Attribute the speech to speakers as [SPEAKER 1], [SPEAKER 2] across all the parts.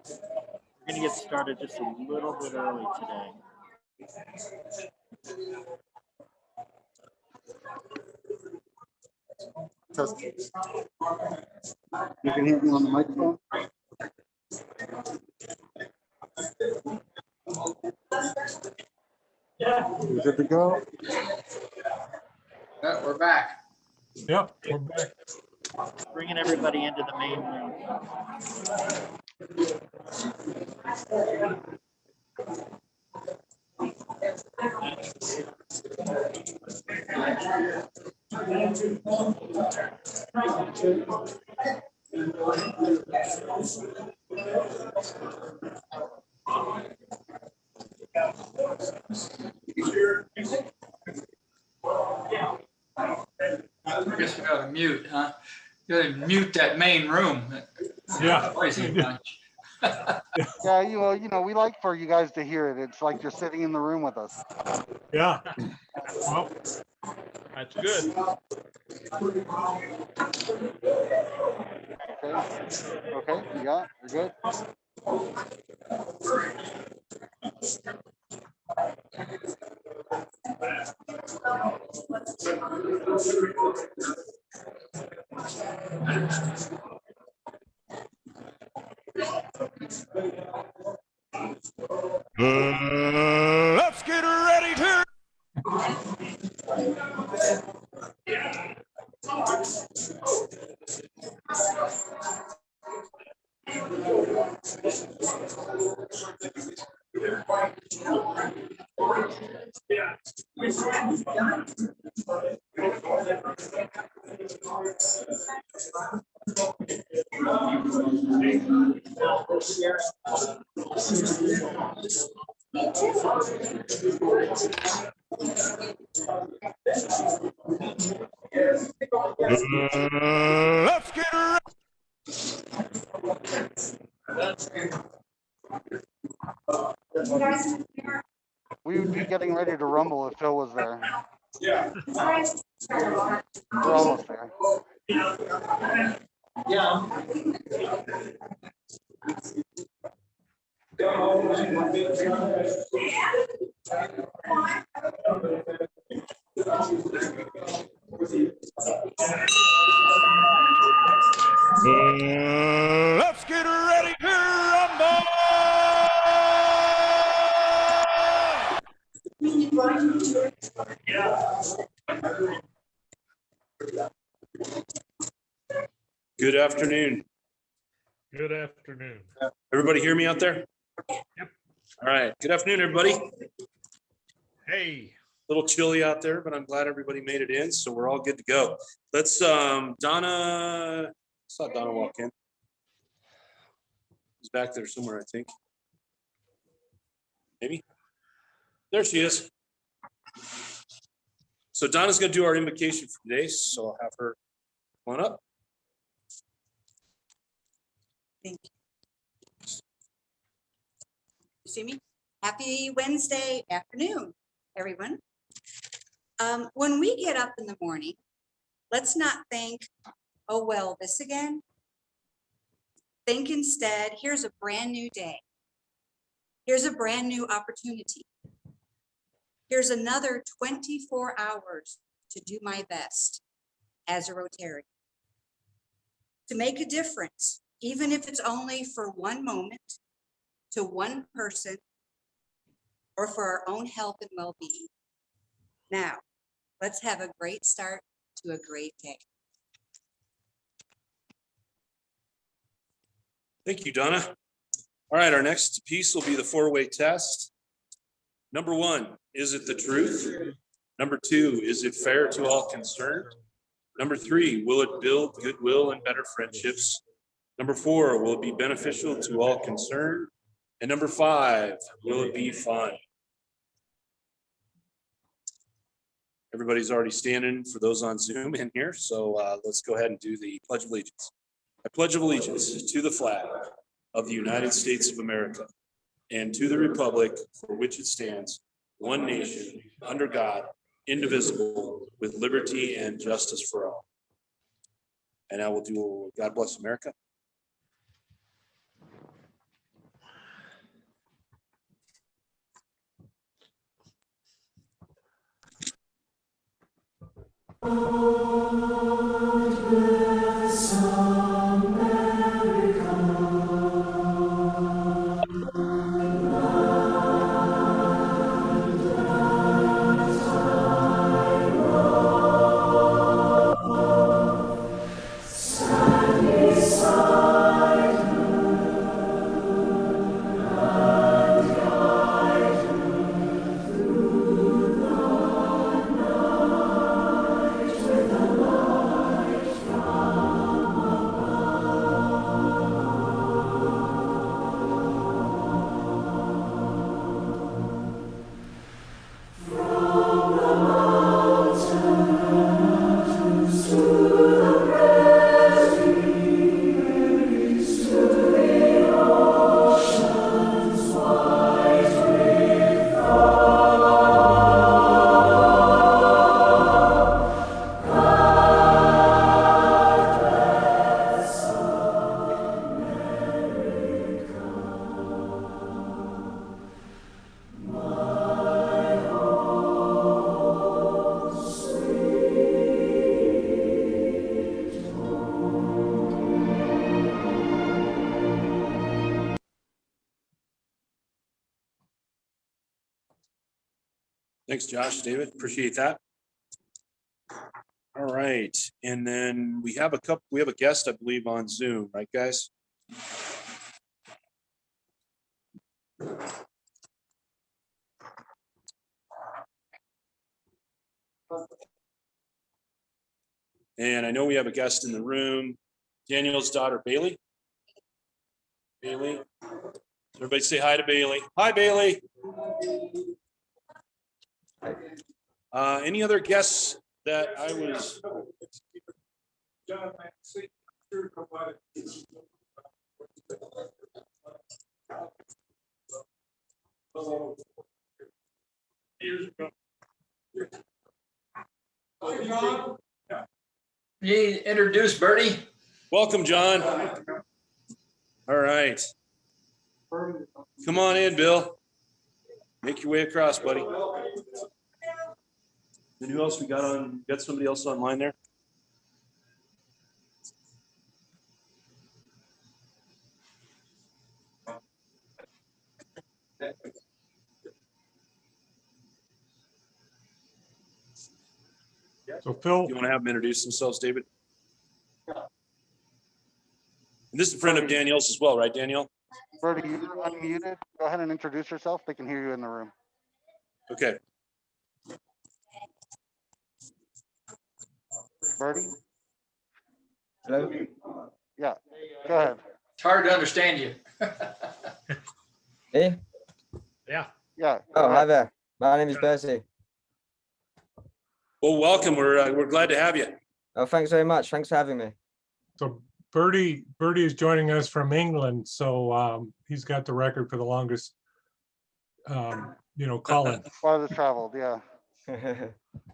[SPEAKER 1] We're going to get started just a little bit early today.
[SPEAKER 2] Testing. You can hear me on the microphone? You good to go?
[SPEAKER 3] Yeah, we're back.
[SPEAKER 4] Yep, we're back.
[SPEAKER 1] Bringing everybody into the main room.
[SPEAKER 3] I guess we gotta mute, huh? You gotta mute that main room.
[SPEAKER 4] Yeah.
[SPEAKER 3] Noisy bunch.
[SPEAKER 2] Yeah, you know, we like for you guys to hear it. It's like you're sitting in the room with us.
[SPEAKER 4] Yeah. Well, that's good.
[SPEAKER 2] Okay, yeah, you're good.
[SPEAKER 4] Let's get ready to. Let's get ready.
[SPEAKER 2] We would be getting ready to rumble if Phil was there.
[SPEAKER 4] Yeah.
[SPEAKER 2] We're almost there.
[SPEAKER 1] Yeah.
[SPEAKER 4] Let's get ready to rumble.
[SPEAKER 5] Good afternoon.
[SPEAKER 4] Good afternoon.
[SPEAKER 5] Everybody hear me out there?
[SPEAKER 4] Yep.
[SPEAKER 5] All right. Good afternoon, everybody.
[SPEAKER 4] Hey.
[SPEAKER 5] A little chilly out there, but I'm glad everybody made it in, so we're all good to go. Let's, Donna, I saw Donna walk in. She's back there somewhere, I think. Maybe. There she is. So Donna's going to do our invocation for today, so I'll have her come on up.
[SPEAKER 6] Thank you. You see me? Happy Wednesday afternoon, everyone. When we get up in the morning, let's not think, oh, well, this again. Think instead, here's a brand new day. Here's a brand new opportunity. Here's another 24 hours to do my best as a Rotary. To make a difference, even if it's only for one moment, to one person, or for our own health and well-being. Now, let's have a great start to a great day.
[SPEAKER 5] Thank you, Donna. All right, our next piece will be the four-way test. Number one, is it the truth? Number two, is it fair to all concerned? Number three, will it build goodwill and better friendships? Number four, will it be beneficial to all concerned? And number five, will it be fun? Everybody's already standing for those on Zoom in here, so let's go ahead and do the Pledge of Allegiance. I pledge of allegiance to the flag of the United States of America and to the republic for which it stands, one nation, under God, indivisible, with liberty and justice for all. And I will do God Bless America. Thanks, Josh, David. Appreciate that. All right, and then we have a guest, I believe, on Zoom, right, guys? And I know we have a guest in the room, Daniel's daughter, Bailey. Bailey. Everybody say hi to Bailey. Hi, Bailey. Any other guests that I was?
[SPEAKER 3] You introduce Bertie.
[SPEAKER 5] Welcome, John. All right. Come on in, Bill. Make your way across, buddy. And who else we got on? Got somebody else online there?
[SPEAKER 4] So Phil,
[SPEAKER 5] You want to have them introduce themselves, David? And this is a friend of Danielle's as well, right, Danielle?
[SPEAKER 2] Bertie, you're unmuted. Go ahead and introduce yourself. They can hear you in the room.
[SPEAKER 5] Okay.
[SPEAKER 2] Bertie?
[SPEAKER 7] Hello?
[SPEAKER 2] Yeah, go ahead.
[SPEAKER 3] It's hard to understand you.
[SPEAKER 7] Me?
[SPEAKER 4] yeah,
[SPEAKER 2] Yeah.
[SPEAKER 7] Oh,
[SPEAKER 2] go
[SPEAKER 7] hi
[SPEAKER 2] ahead.
[SPEAKER 7] there. My name is Bertie.
[SPEAKER 5] Well, welcome. We're glad to have you.
[SPEAKER 7] Oh, thanks very much. Thanks for having me.
[SPEAKER 4] so Bertie is joining us from England, so he's got the record for the longest, call-in.
[SPEAKER 2] Farthest traveled, yeah.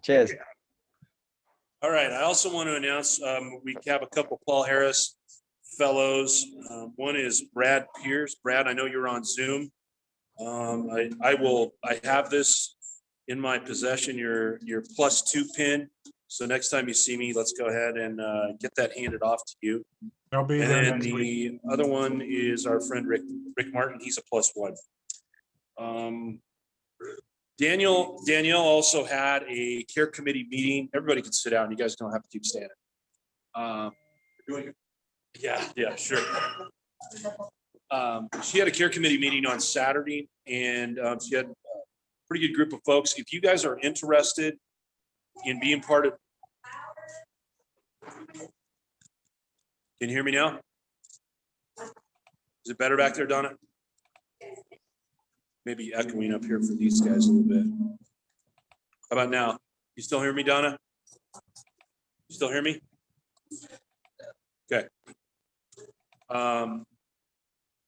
[SPEAKER 7] Cheers.
[SPEAKER 5] All right. I also want to announce we have a couple Paul Harris fellows. One is Brad Pierce. Brad, I know you're on Zoom. I have this in my possession, your +2 pin. So next time you see me, let's go ahead and get that handed off to you.
[SPEAKER 4] They'll be
[SPEAKER 5] And
[SPEAKER 4] there
[SPEAKER 5] then
[SPEAKER 4] next week.
[SPEAKER 5] the other one is our friend Rick Martin. He's a +1. Danielle also had a care committee meeting. Everybody can sit down. You guys don't have to keep standing. Yeah, sure. She had a care committee meeting on Saturday, and she had a pretty good group of folks. If you guys are interested in being part of, can you hear me now? Is it better back there, Donna? Maybe echoing up here for these guys a little bit. How about now? You still hear me, Donna? You still hear me? Okay.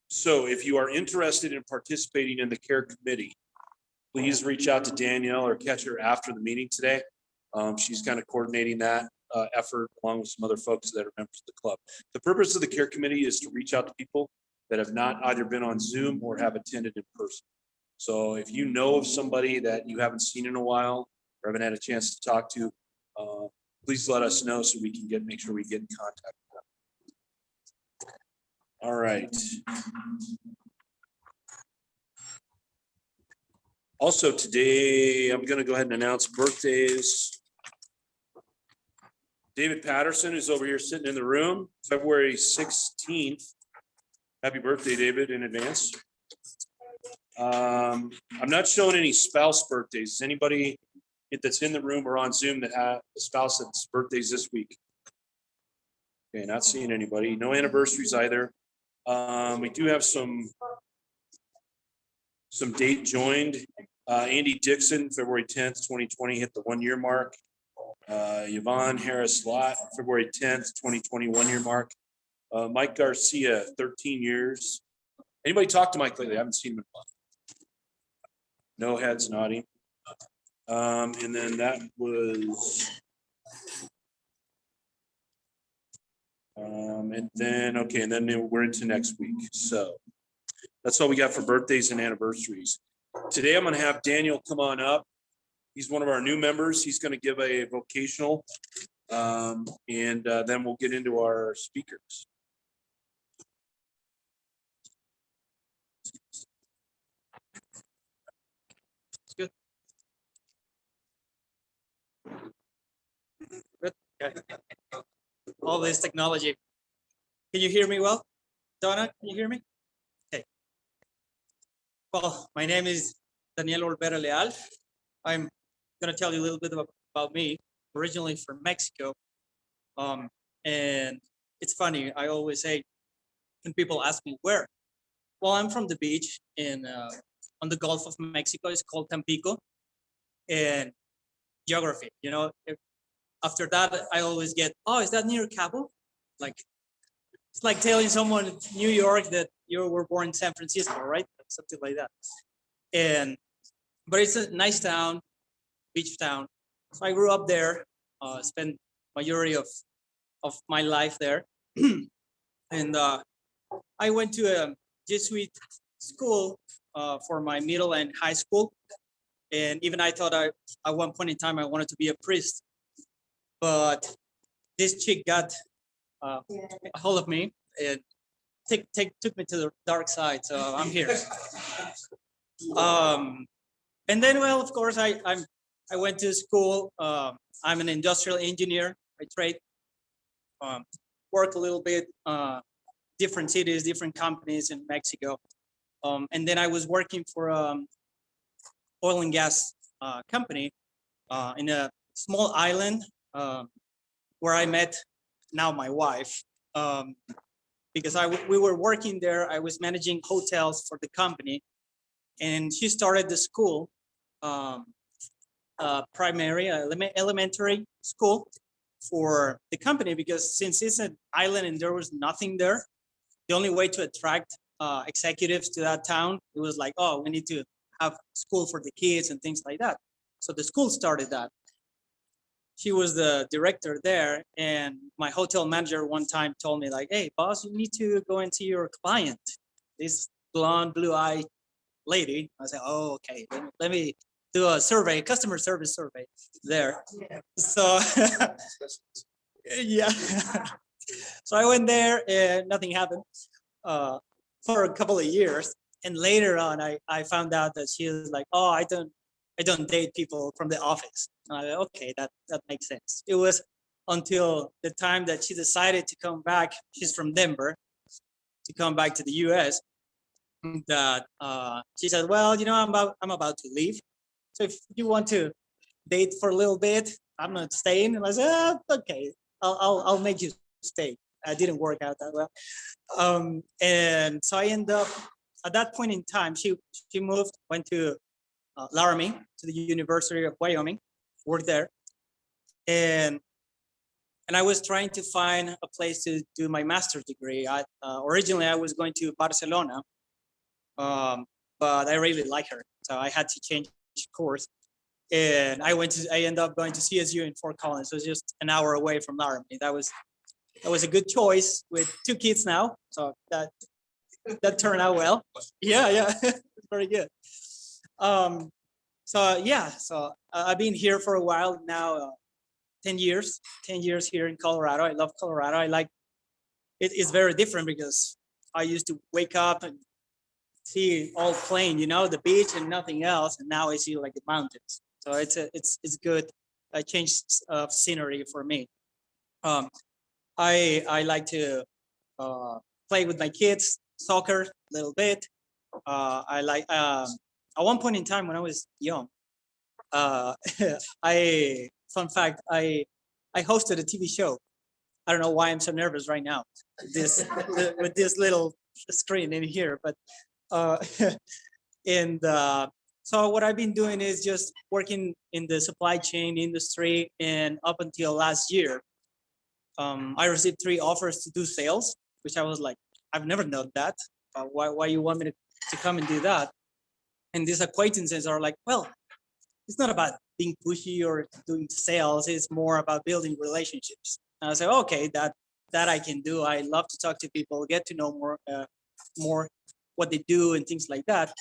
[SPEAKER 5] So if you are interested in participating in the care committee, please reach out to Danielle or catch her after the meeting today. She's kind of coordinating that effort along with some other folks that are members of the club. The purpose of the care committee is to reach out to people that have not either been on Zoom or have attended in person. So if you know of somebody that you haven't seen in a while or haven't had a chance to talk to, please let us know so we can make sure we get in contact with them. All right. Also today, I'm gonna go ahead and announce birthdays. David Patterson is over here sitting in the room, February 16th. Happy birthday, David, in advance. I'm not showing any spouse birthdays. Is anybody that's in the room or on Zoom that have a spouse that's birthdays this week? Okay, not seeing anybody. No anniversaries either. We do have some date joined. Andy Dixon, February 10th, 2020, hit the 1-year mark. Yvonne Harris Lott, February 10th, 2020, 1-year mark. Mike Garcia, 13 years. Anybody talk to Mike lately? I haven't seen him in a while. No heads nodding. And then that was. And then, okay, and then we're into next week. So that's all we got for birthdays and anniversaries. Today, I'm going to have Daniel come on up. He's one of our new members. He's going to give a vocational, and then we'll get into our speakers.
[SPEAKER 8] Good. Good. Okay. All this technology. Can you hear me well? Donna, can you hear me? Okay. Well, my name is Daniel Olvera Leal. I'm going to tell you a little bit about me. Originally from Mexico. And it's funny, I always say, when people ask me where? Well, I'm from the beach in on the Gulf of Mexico. It's called Tampico. And geography, you know, after that, I always get, oh, is that near Cabo? Like, it's like telling someone in New York that you were born in San Francisco, right? Something like that. But it's a nice town, beach town. So I grew up there, spent majority of my life there. And I went to a Jesuit school for my middle and high school. And even I thought at one point in time, I wanted to be a priest. But this chick got a hold of me and took me to the dark side. So I'm here. And then, well, of course, I went to school. I'm an industrial engineer by trade. Work a little bit, different cities, different companies in Mexico. And then I was working for oil and gas company in a small island where I met now my wife. Because we were working there, I was managing hotels for the company, and she started the school, primary, elementary school for the company, because since it's an island and there was nothing there, the only way to attract executives to that town, it was like, oh, we need to have school for the kids and things like that. So the school started that. She was the director there, and my hotel manager one time told me like, hey, boss, you need to go and see your client, this blonde, blue-eyed lady. I said, oh, okay, let me do a survey, customer service survey there. So, yeah. So I went there and nothing happened for a couple of years. And later on, I found out that she was like, oh, I don't date people from the office. And I go, okay, that makes sense. It was until the time that she decided to come back. She's from Denver, to come back to the U.S. That she said, well, you know, I'm about to leave. So if you want to date for a little bit, I'm not staying. And I said, oh, okay, I'll make you stay. It didn't work out that well. And so I ended up, at that point in time, she moved, went to Laramie, to the University of Wyoming, worked there. And I was trying to find a place to do my master's degree. Originally, I was going to Barcelona, but I really like her. So I had to change course. And I ended up going to CSU in Fort Collins. So it's just an hour away from Laramie. That was a good choice with 2 kids now. So that turned out well. Yeah, very good. So yeah, so I've been here for a while now. 10 years here in Colorado. I love Colorado. I like it. It's very different because I used to wake up and see all plain, the beach and nothing else, and now I see like the mountains. So it's good. A change of scenery for me. I like to play with my kids, soccer a little bit. I like at one point in time when I was young, fun fact, I hosted a TV show. I don't know why I'm so nervous right now, with this little screen in here, but and so what I've been doing is just working in the supply chain industry, and up until last year, I received 3 offers to do sales, which I was like, I've never done that. Why you want me to come and do that? And these acquaintances are like, well, it's not about being pushy or doing sales. It's more about building relationships. And I say, okay, that I can do. I love to talk to people, get to know more what they do and things like that.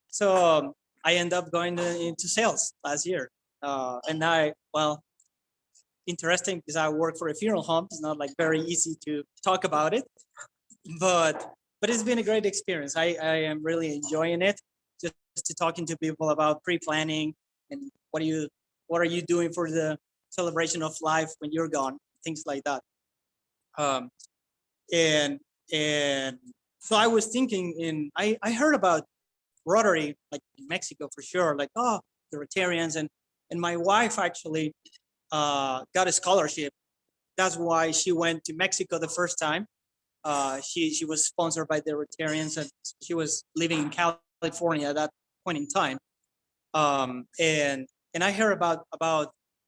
[SPEAKER 8] So I end up going into sales last year. And interesting because I work for a funeral home. It's not like very easy to talk about it, but it's been a great experience. I am really enjoying it. Just to talking to people about pre-planning and what are you doing for the celebration of life when you're gone, things like that. And so I was thinking, I heard about Rotary, like in Mexico for sure, like, oh, the Rotarians, and my wife actually got a scholarship. That's why she went to Mexico the first time. She was sponsored by the Rotarians, and she was living in California at that point in time. And I heard about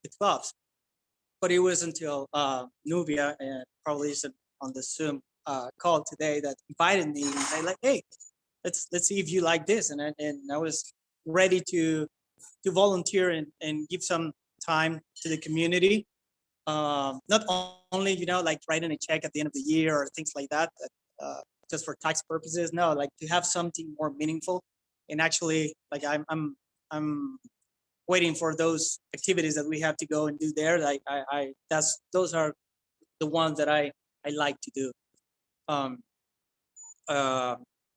[SPEAKER 8] the clubs, but it was until Nubia, and probably isn't on the Zoom call today, that invited me and say like, hey, let's see if you like this. And I was ready to volunteer and give some time to the community. Not only, like writing a check at the end of the year or things like that, just for tax purposes. No, like to have something more meaningful. And actually, like I'm waiting for those activities that we have to go and do there. Like those are the ones that I like to do.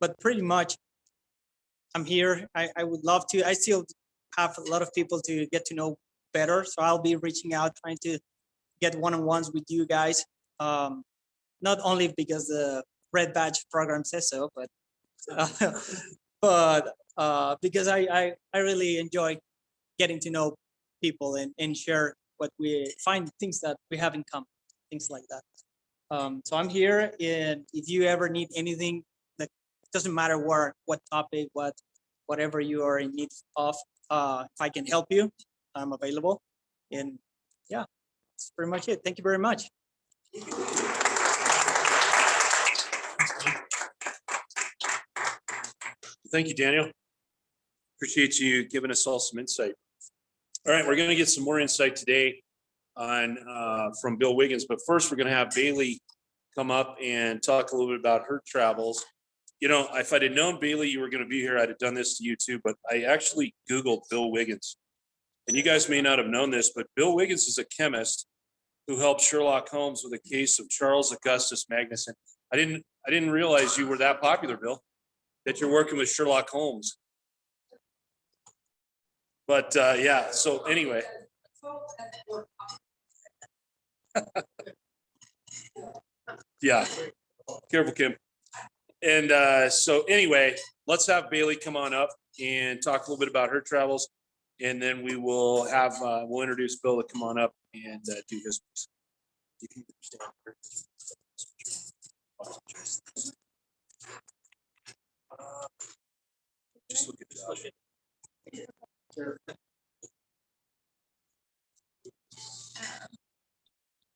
[SPEAKER 8] But pretty much I'm here. I would love to. I still have a lot of people to get to know better. So I'll be reaching out, trying to get one-on-ones with you guys. Not only because the Red Badge program says so, but because I really enjoy getting to know people and share what we find, things that we have in common, things like that. So I'm here, and if you ever need anything, that doesn't matter what topic, whatever you are in need of, if I can help you, I'm available. And yeah, that's pretty much it. Thank you very much.
[SPEAKER 5] Thank you, Daniel. Appreciate you giving us all some insight. All right, we're going to get some more insight today on from Bill Wiggins, but first we're going to have Bailey come up and talk a little bit about her travels. If I'd have known, Bailey, you were going to be here, I'd have done this to you too, but I actually Googled Bill Wiggins. And you guys may not have known this, but Bill Wiggins is a chemist who helped Sherlock Holmes with a case of Charles Augustus Magnus. And I didn't realize you were that popular, Bill, that you're working with Sherlock Holmes. But yeah, so anyway. Yeah, careful, Kim. And so anyway, let's have Bailey come on up and talk a little bit about her travels. And then we will have, we'll introduce Bill to come on up and do his piece. Just look at Josh.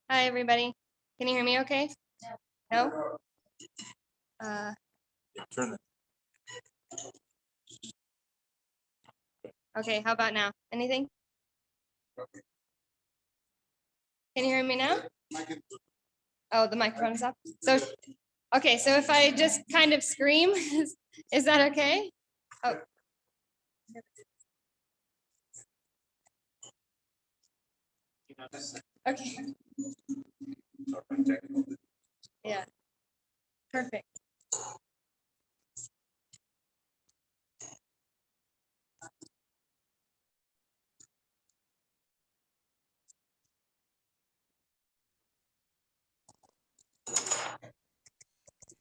[SPEAKER 9] Hi, everybody. Can you hear me okay? No?
[SPEAKER 5] Turn that.
[SPEAKER 9] Okay, how about now? Anything? Can you hear me now? Oh, the microphone is up. So, okay, so if I just kind of scream, is that okay? Oh. Okay. Yeah. Perfect.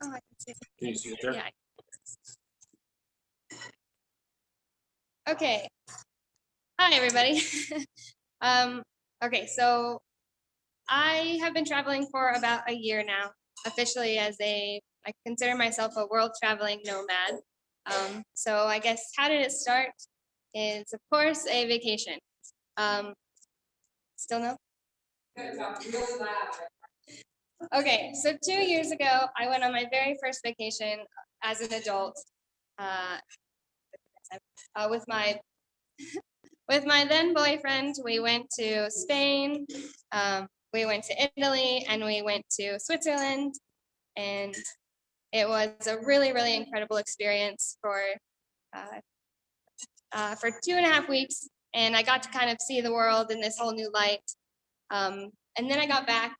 [SPEAKER 9] Oh, I can see it.
[SPEAKER 5] Can you see it there?
[SPEAKER 9] Yeah. Okay. Hi, everybody. Okay, so I have been traveling for about a year now, officially I consider myself a world traveling nomad. So I guess how did it start? Is of course a vacation. Still no? Okay, so 2 years ago, I went on my very first vacation as an adult uh, with my then boyfriend. We went to Spain, we went to Italy, and we went to Switzerland, and it was a really, really incredible experience for 2.5 weeks, and I got to kind of see the world in this whole new light. And then I got back,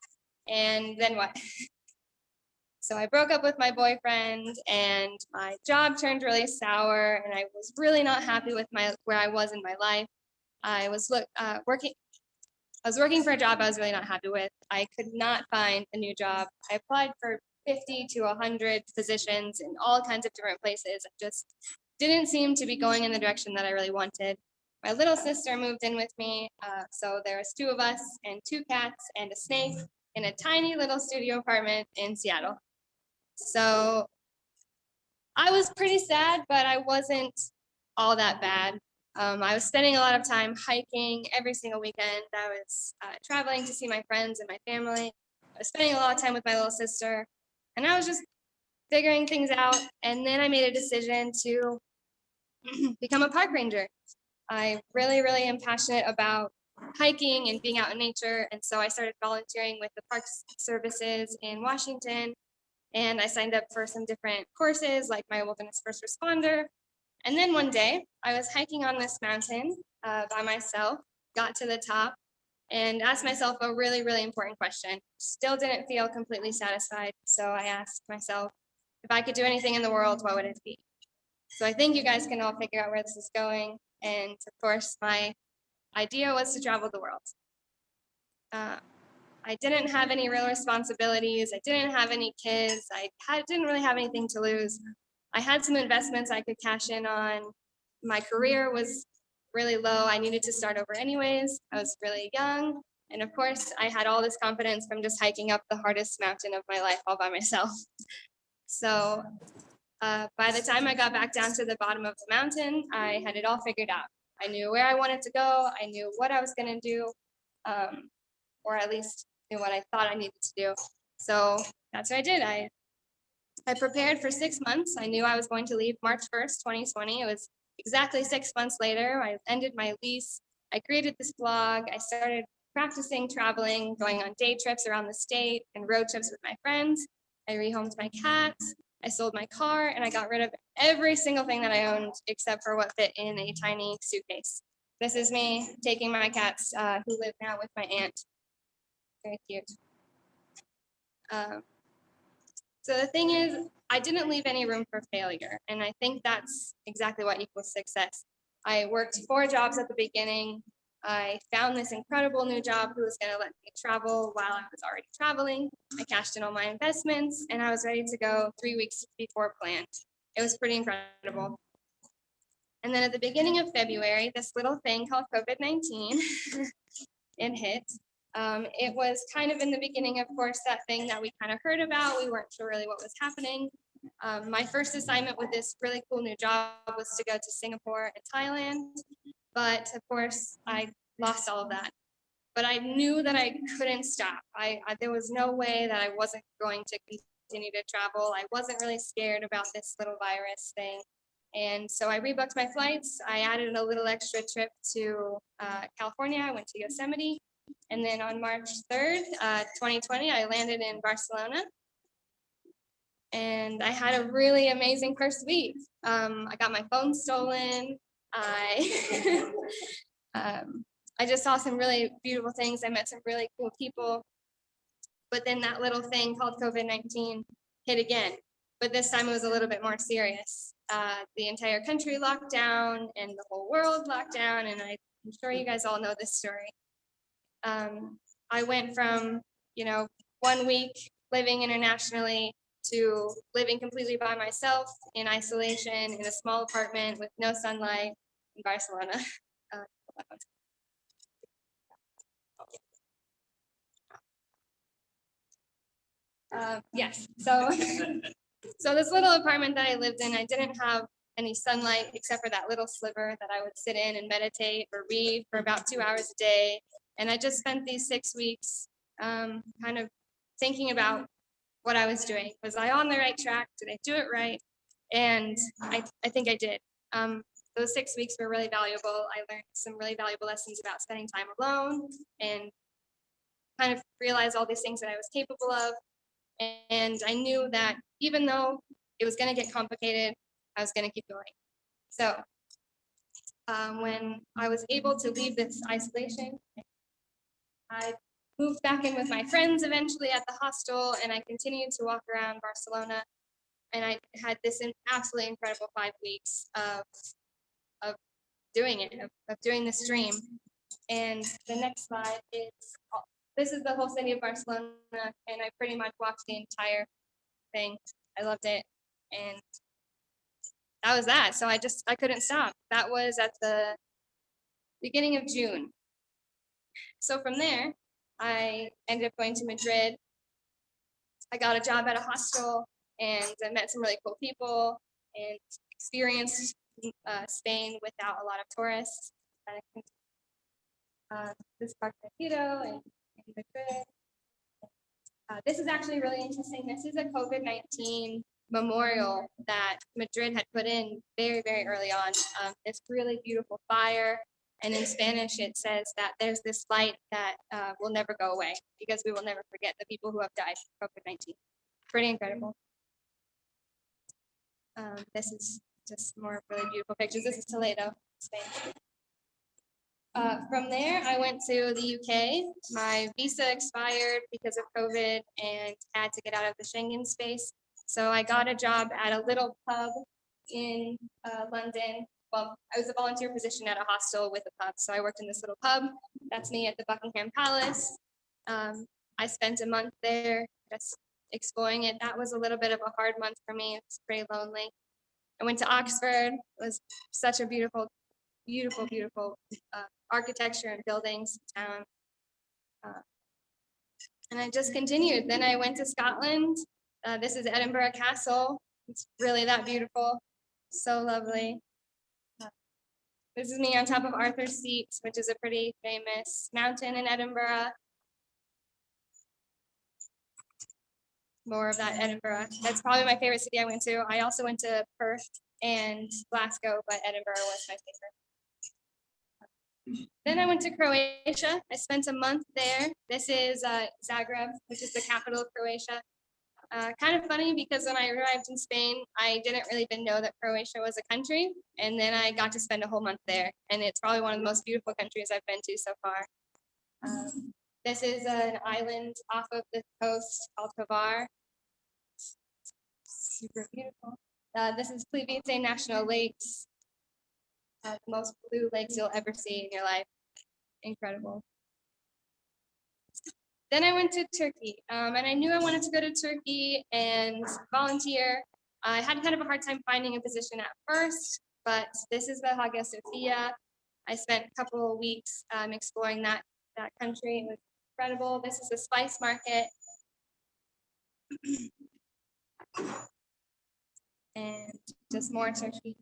[SPEAKER 9] and then what? So I broke up with my boyfriend, and my job turned really sour, and I was really not happy with where I was in my life. I was working for a job I was really not happy with. I could not find a new job. I applied for 50 to 100 positions in all kinds of different places. I just didn't seem to be going in the direction that I really wanted. My little sister moved in with me, so there was 2 of us and 2 cats and a snake in a tiny little studio apartment in Seattle. So I was pretty sad, but I wasn't all that bad. I was spending a lot of time hiking every single weekend. I was traveling to see my friends and my family. I was spending a lot of time with my little sister, and I was just figuring things out. And then I made a decision to become a park ranger. I really, really am passionate about hiking and being out in nature. And so I started volunteering with the Park Services in Washington. And I signed up for some different courses like my wilderness first responder. And then one day I was hiking on this mountain by myself, got to the top, and asked myself a really, really important question. Still didn't feel completely satisfied. So I asked myself, if I could do anything in the world, what would it be? So I think you guys can all figure out where this is going. And of course, my idea was to travel the world. I didn't have any real responsibilities. I didn't have any kids. Didn't really have anything to lose. I had some investments I could cash in on. My career was really low. I needed to start over anyways. I was really young. And of course, I had all this confidence from just hiking up the hardest mountain of my life all by myself. So by the time I got back down to the bottom of the mountain, I had it all figured out. I knew where I wanted to go. I knew what I was going to do, or at least knew what I thought I needed to do. So that's what I did. I prepared for 6 months. I knew I was going to leave March 1st, 2020. It was exactly 6 months later. I ended my lease. I created this blog. I started practicing traveling, going on day trips around the state and road trips with my friends. I rehomed my cats. I sold my car, and I got rid of every single thing that I owned except for what fit in a tiny suitcase. This is me taking my cats who live now with my aunt. Very cute. So the thing is, I didn't leave any room for failure. And I think that's exactly what equals success. I worked 4 jobs at the beginning. I found this incredible new job who was going to let me travel while I was already traveling. I cashed in all my investments, and I was ready to go 3 weeks before planned. It was pretty incredible. And then at the beginning of February, this little thing called COVID-19, it hit. It was kind of in the beginning, of course, that thing that we kind of heard about. We weren't sure really what was happening. My first assignment with this really cool new job was to go to Singapore and Thailand. But of course, I lost all of that. But I knew that I couldn't stop. There was no way that I wasn't going to continue to travel. I wasn't really scared about this little virus thing. And so I rebooked my flights. I added a little extra trip to California. I went to Yosemite. And then on March 3rd, 2020, I landed in Barcelona. And I had a really amazing first week. I got my phone stolen. I I just saw some really beautiful things. I met some really cool people. But then that little thing called COVID-19 hit again. But this time it was a little bit more serious. The entire country locked down and the whole world locked down. And I'm sure you guys all know this story. I went from, 1 week living internationally to living completely by myself in isolation in a small apartment with no sunlight in Barcelona. Yes, so this little apartment that I lived in, I didn't have any sunlight except for that little sliver that I would sit in and meditate or read for about 2 hours a day. And I just spent these 6 weeks kind of thinking about what I was doing. Was I on the right track? Did I do it right? And I think I did. Those 6 weeks were really valuable. I learned some really valuable lessons about spending time alone and kind of realized all these things that I was capable of. And I knew that even though it was going to get complicated, I was going to keep going. So when I was able to leave this isolation, I moved back in with my friends eventually at the hostel, and I continued to walk around Barcelona. And I had this absolutely incredible 5 weeks of doing it, of doing this dream. And the next slide is, this is the whole city of Barcelona, and I pretty much watched the entire thing. I loved it, and that was that. So I couldn't stop. That was at the beginning of June. So from there, I ended up going to Madrid. I got a job at a hostel, and I met some really cool people and experienced Spain without a lot of tourists. This Parque Tiro and Madrid. This is actually really interesting. This is a COVID-19 memorial that Madrid had put in very, very early on. It's really beautiful fire. And in Spanish, it says that there's this light that will never go away because we will never forget the people who have died from COVID-19. Pretty incredible. This is just more really beautiful pictures. This is Toledo, Spain. From there, I went to the UK. My visa expired because of COVID and had to get out of the Schengen space. So I got a job at a little pub in London. Well, I was a volunteer position at a hostel with a pub. So I worked in this little pub. That's me at the Buckingham Palace. I spent a month there just exploring it. That was a little bit of a hard month for me. It was pretty lonely. I went to Oxford. It was such a beautiful architecture and buildings town. And I just continued. Then I went to Scotland. This is Edinburgh Castle. It's really that beautiful. So lovely. This is me on top of Arthur's Seat, which is a pretty famous mountain in Edinburgh. More of that Edinburgh. That's probably my favorite city I went to. I also went to Perth and Glasgow, but Edinburgh was my favorite. Then I went to Croatia. I spent a month there. This is Zagreb, which is the capital of Croatia. Kind of funny because when I arrived in Spain, I didn't really even know that Croatia was a country. And then I got to spend a whole month there. And it's probably one of the most beautiful countries I've been to so far. This is an island off of the coast called Hvar. Super beautiful. This is Plivice National Lakes. The most blue lakes you'll ever see in your life. Incredible. Then I went to Turkey, and I knew I wanted to go to Turkey and volunteer. I had kind of a hard time finding a position at first, but this is the Hagia Sophia. I spent a couple of weeks exploring that country. It was incredible. This is the spice market. And just more Turkey.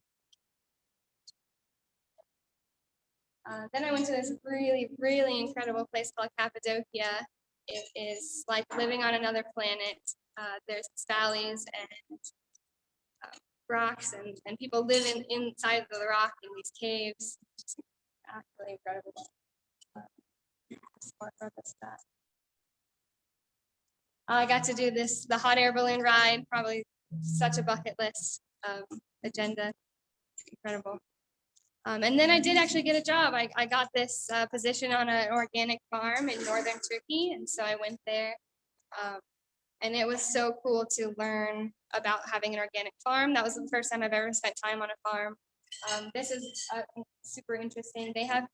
[SPEAKER 9] Then I went to this really, really incredible place called Cappadocia. It is like living on another planet. There's valleys and rocks, and people live inside of the rock in these caves. Just absolutely incredible. I got to do the hot air balloon ride, probably such a bucket list agenda. Incredible. And then I did actually get a job. I got this position on an organic farm in northern Turkey. And so I went there. And it was so cool to learn about having an organic farm. That was the first time I've ever spent time on a farm. This is super interesting. They have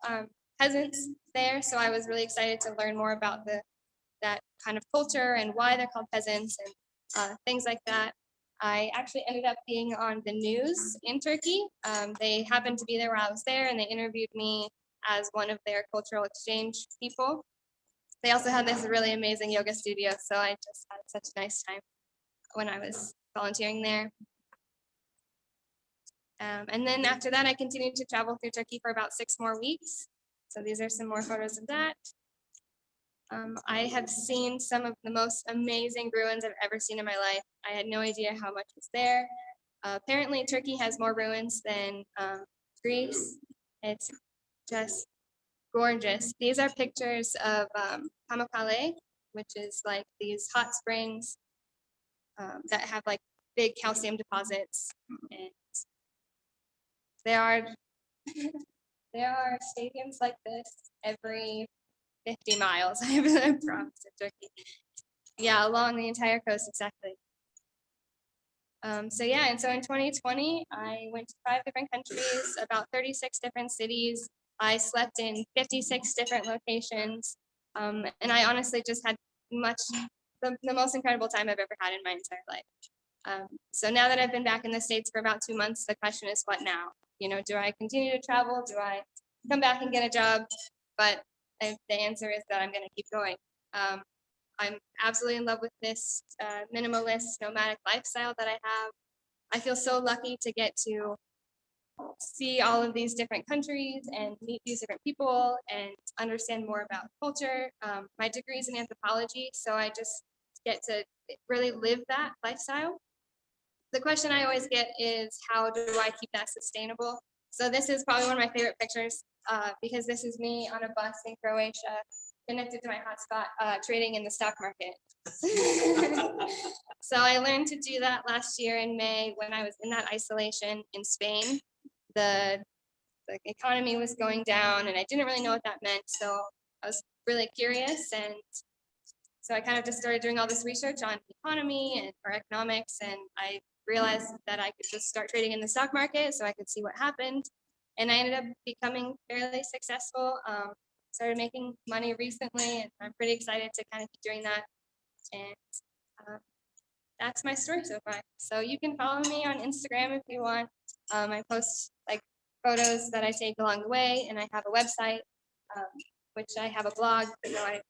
[SPEAKER 9] peasants there. So I was really excited to learn more about that kind of culture and why they're called peasants and things like that. I actually ended up being on the news in Turkey. They happened to be there while I was there, and they interviewed me as one of their cultural exchange people. They also had this really amazing yoga studio, so I just had such a nice time when I was volunteering there. And then after that, I continued to travel through Turkey for about 6 more weeks. So these are some more photos of that. I have seen some of the most amazing ruins I've ever seen in my life. I had no idea how much was there. Apparently, Turkey has more ruins than Greece. It's just gorgeous. These are pictures of Pamukkale, which is like these hot springs that have like big calcium deposits. And there are stadiums like this every 50 miles, I promise, in Turkey. Yeah, along the entire coast, exactly. So yeah, and so in 2020, I went to 5 different countries, about 36 different cities. I slept in 56 different locations. And I honestly just had the most incredible time I've ever had in my entire life. So now that I've been back in the States for about 2 months, the question is, what now? You know, do I continue to travel? Do I come back and get a job? But the answer is that I'm going to keep going. I'm absolutely in love with this minimalist nomadic lifestyle that I have. I feel so lucky to get to see all of these different countries and meet these different people and understand more about culture. My degree is in anthropology, so I just get to really live that lifestyle. The question I always get is, how do I keep that sustainable? So this is probably one of my favorite pictures because this is me on a bus in Croatia, connected to my hotspot, trading in the stock market. So I learned to do that last year in May when I was in that isolation in Spain. The economy was going down and I didn't really know what that meant. So I was really curious. And so I kind of just started doing all this research on economy or economics. And I realized that I could just start trading in the stock market so I could see what happened. And I ended up becoming fairly successful. Started making money recently, and I'm pretty excited to kind of keep doing that. And that's my story so far. So you can follow me on Instagram if you want. I post like photos that I take along the way, and I have a website, which I have a blog. You know, I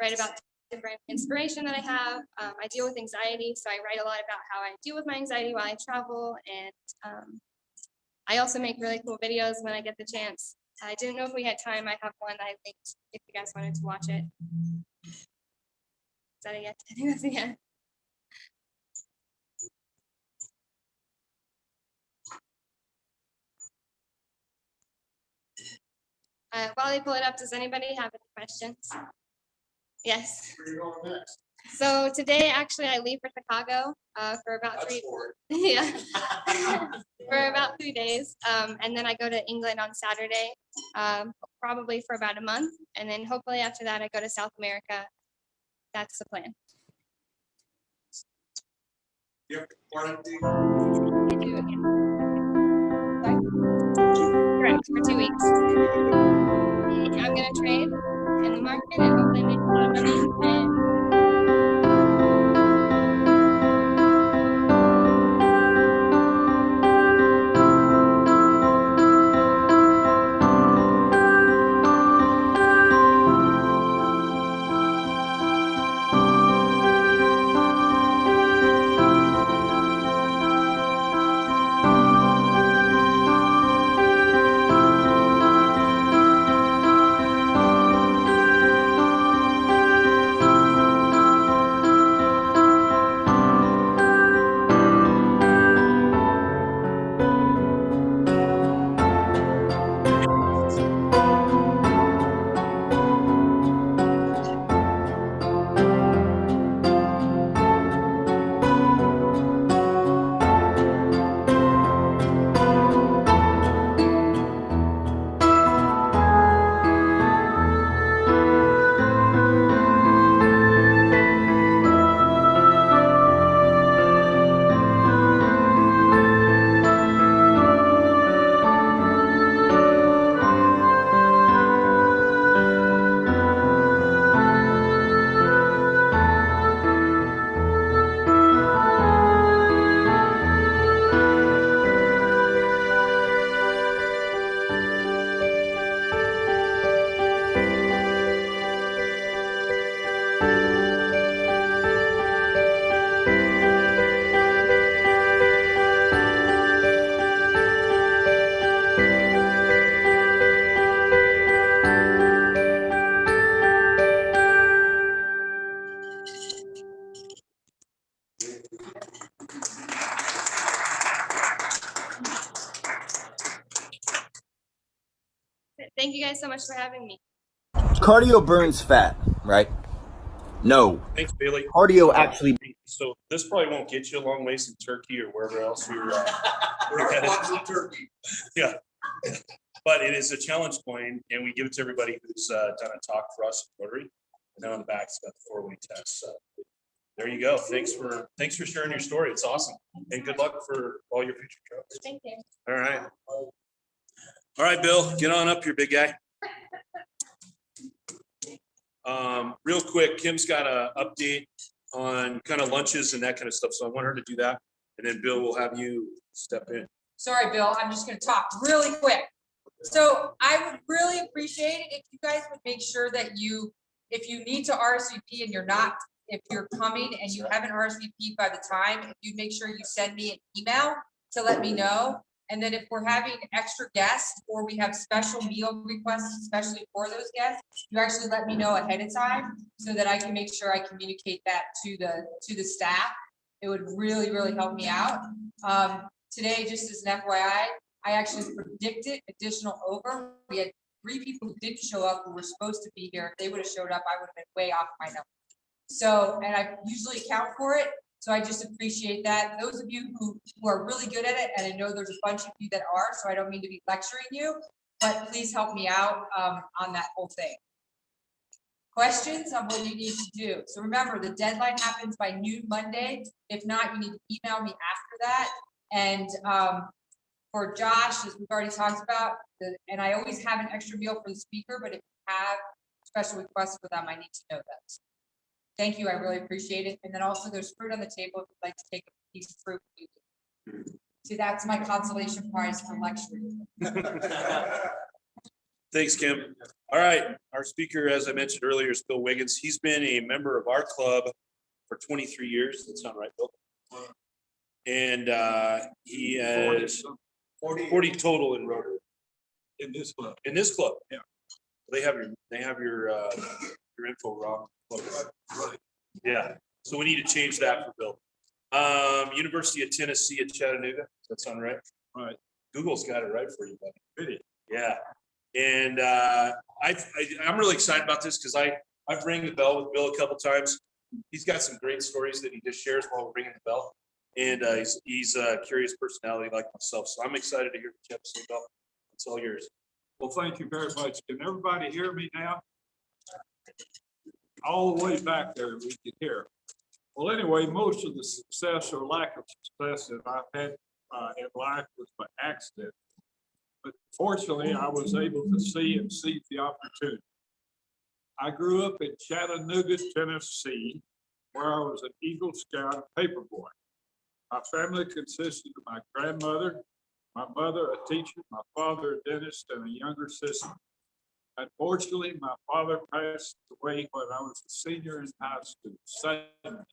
[SPEAKER 9] write about different inspiration that I have. I deal with anxiety, so I write a lot about how I deal with my anxiety while I travel, and I also make really cool videos when I get the chance. I didn't know if we had time. I have one that I linked if you guys wanted to watch it. Is that a yes? I think that's a yes. While they pull it up, does anybody have any questions? Yes.
[SPEAKER 5] Where are you going next?
[SPEAKER 9] So today, actually, I leave for Chicago for about yeah, for about 3 days, and then I go to England on Saturday, probably for about a month, and then hopefully after that I go to South America. That's the plan.
[SPEAKER 5] You have to quarantine.
[SPEAKER 9] I do, yeah. Sorry? Correct, for 2 weeks. I'm gonna trade in the market and hopefully make a lot of money. And Thank you guys so much for having me.
[SPEAKER 10] Cardio burns fat, right? No.
[SPEAKER 5] Thanks, Bailey.
[SPEAKER 10] Cardio actually.
[SPEAKER 5] So this probably won't get you a long ways in Turkey or wherever else you're headed. Turkey. Yeah. But it is a challenge coin, and we give it to everybody who's done a talk for us at Rotary. And then on the back, it's got the 4-way test. So there you go. Thanks for sharing your story. It's awesome. And good luck for all your future trips.
[SPEAKER 9] Thank you.
[SPEAKER 5] All right. All right, Bill, get on up here, big guy. Real quick, Kim's got an update on kind of lunches and that kind of stuff. So I want her to do that. And then Bill will have you step in.
[SPEAKER 11] Sorry, Bill, I'm just gonna talk really quick. So I would really appreciate it if you guys would make sure that if you need to RSVP and if you're coming and you haven't RSVP'd by the time, if you'd make sure you send me an email to let me know. And then if we're having extra guests or we have special meal requests, especially for those guests, you actually let me know ahead of time so that I can make sure I communicate that to the staff. It would really, really help me out. Today, just as an FYI, I actually predicted additional over. We had 3 people who didn't show up who were supposed to be here. If they would have showed up, I would have been way off my number. So, and I usually account for it. So I just appreciate that. Those of you who are really good at it, and I know there's a bunch of you that are, so I don't mean to be lecturing you, but please help me out on that whole thing. Questions on what you need to do. So remember, the deadline happens by noon Monday. If not, you need to email me after that. And for Josh, as we've already talked about, and I always have an extra meal for the speaker, but if you have special requests for them, I need to know those. Thank you, I really appreciate it. And then also there's fruit on the table if you'd like to take a piece of fruit. See, that's my consolation prize for lecturing.
[SPEAKER 5] Thanks, Kim. All right, our speaker, as I mentioned earlier, is Bill Wiggins. He's been a member of our club for 23 years. That sound right, Bill? And he has 40 total in Rotary. In this club. In this club. Yeah. They have your info wrong. Right. Yeah. So we need to change that for Bill. University of Tennessee at Chattanooga. Does that sound right? Right. Google's got it right for you, buddy. Really? Yeah. And I'm really excited about this because I've rang the bell with Bill a couple times. He's got some great stories that he just shares while we're ringing the bell. And he's a curious personality like myself. So I'm excited to hear what you have to say, Bill. It's all yours.
[SPEAKER 12] Well, thank you very much. Can everybody hear me now? All the way back there, we can hear. Well, anyway, most of the success or lack of success that I've had in life was by accident. But fortunately, I was able to see and seize the opportunity. I grew up in Chattanooga, Tennessee, where I was an Eagle Scout paper boy. My family consisted of my grandmother, my mother, a teacher, my father, a dentist, and a younger sister. Unfortunately, my father passed away when I was a senior in high school. Suddenly,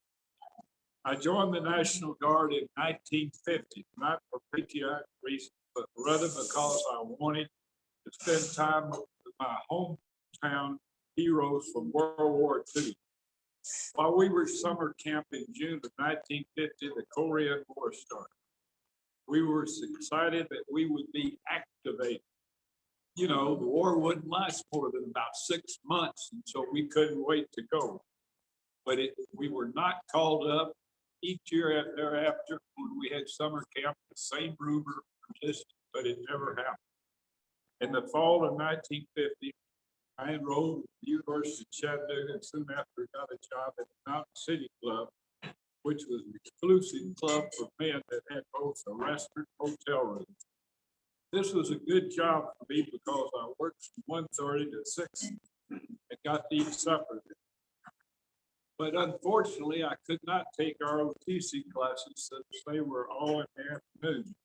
[SPEAKER 12] I joined the National Guard in 1950, not for patriotic reasons, but rather because I wanted to spend time with my hometown heroes from World War II. While we were summer camp in June of 1950, the Korean War started. We were excited that we would be activated. You know, the war wouldn't last more than about 6 months, and so we couldn't wait to go. But we were not called up each year thereafter when we had summer camp, the same rumor persisted, but it never happened. In the fall of 1950, I enrolled at the University of Chattanooga and soon after got a job at the Mountain City Club, which was an exclusive club for men that had both a restaurant and hotel rooms. This was a good job for me because I worked from 1:30 to 6 and got to eat supper. But unfortunately, I could not take ROTC classes since they were all in the afternoon.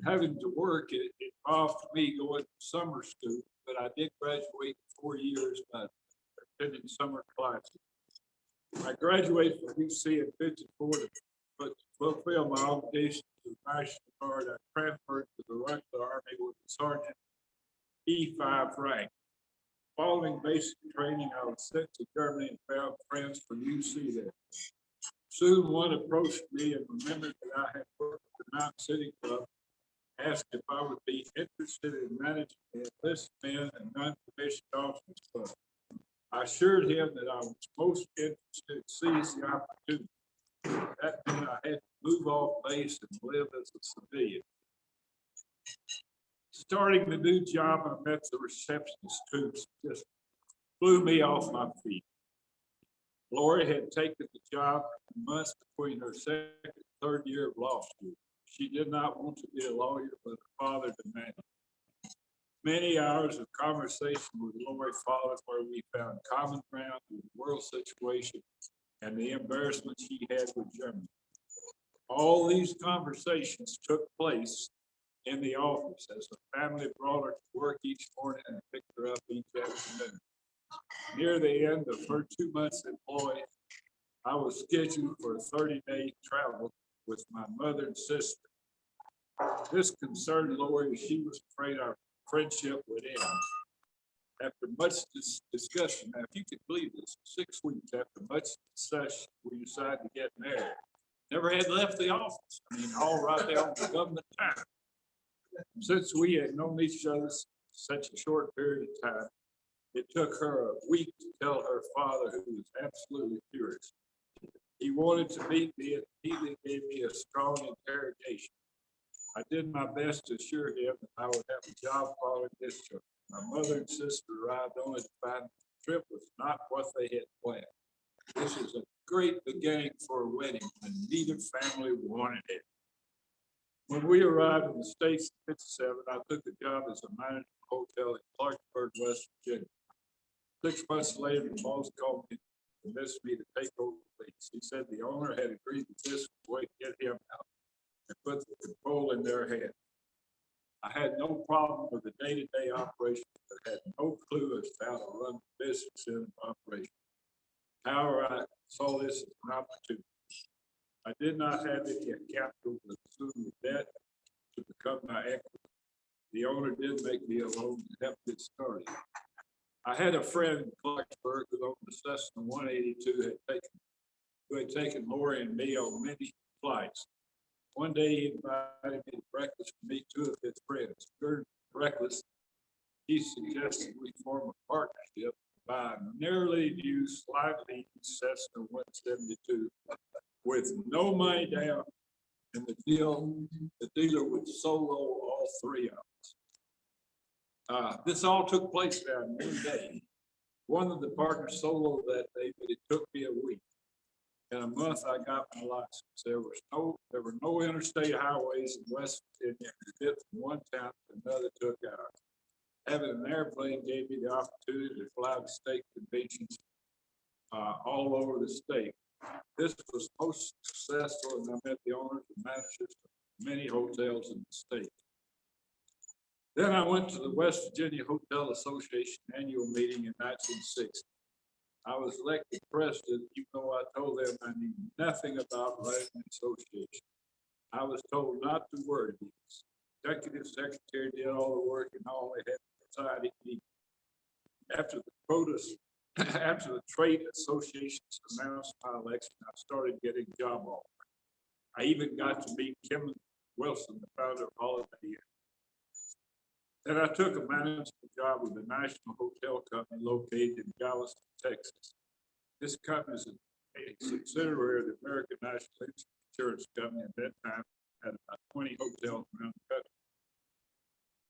[SPEAKER 12] Having to work, it involved me going to summer school, but I did graduate in 4 years by attending summer classes. I graduated from UC in 54 but to fulfill my obligation to the National Guard. I transferred to the regular Army with a Sergeant E5 rank. Following basic training, I was sent to Germany and found friends from UC there. Soon one approached me and remembered that I had worked at the Mountain City Club asked if I would be interested in managing the enlistment and non-commissioned officers club. I assured him that I was most interested in seizing the opportunity. That meant I had to move off base and live as a civilian. Starting the new job, I met the receptionist who just blew me off my feet. Lori had taken the job months between her second and third year of law school. She did not want to be a lawyer, but her father demanded. Many hours of conversation with Lori followed where we found common ground in the world situation and the embarrassment she had with Germany. All these conversations took place in the office as the family brought her to work each morning and picked her up each afternoon. Near the end of her 2 months employed, I was scheduled for a 30-day travel with my mother and sister. This concerned Lori as she was afraid our friendship would end. After much discussion, now if you could believe this, 6 weeks after much discussion, we decided to get married. Never had left the office. I mean, all right there on the government time. Since we had known each other such a short period of time, it took her a week to tell her father, who was absolutely furious. He wanted to meet me and immediately gave me a strong interrogation. I did my best to assure him that I would have a job following discharge. My mother and sister arrived only to find the trip was not what they had planned. This is a great beginning for a wedding, and neither family wanted it. When we arrived in the States in '57, I took a job as a manager of a hotel in Clarksburg, West Virginia. 6 months later, the boss called me and convinced me to take over the lease. He said the owner had agreed that this was the way to get him out and put the control in their hands. I had no problem with the day-to-day operation, but had no clue as to how to run the business in operation. However, I saw this as an opportunity. I did not have any capital to assume the debt to become my equity. The owner did make me a loan to help get started. I had a friend in Clarksburg who owned the Cessna 182 who had taken Lori and me on many flights. One day he invited me to breakfast to meet 2 of his friends. During breakfast, he suggested we form a partnership by a nearly new, slightly Cessna 172 with no money down, and the dealer would solo all 3 of us. This all took place there in 1 day. One of the partners soloed that day, but it took me a week. In a month, I got my license. There were no interstate highways in West Virginia. Fit from one town to another took hours. Having an airplane gave me the opportunity to fly to state conventions all over the state. This was most successful, and I met the owners and managers of many hotels in the state. Then I went to the West Virginia Hotel Association annual meeting in 1960. I was elected president, even though I told them I knew nothing about running an association. I was told not to worry. The executive secretary did all the work, and all they had to decide it. After the trade associations announced my election, I started getting job offers. I even got to meet Kim Wilson, the founder of Holiday Inn. Then I took a management job with a national hotel company located in Galveston, Texas. This company is a subsidiary of the American National Insurance Company. At that time, had about 20 hotels around the country.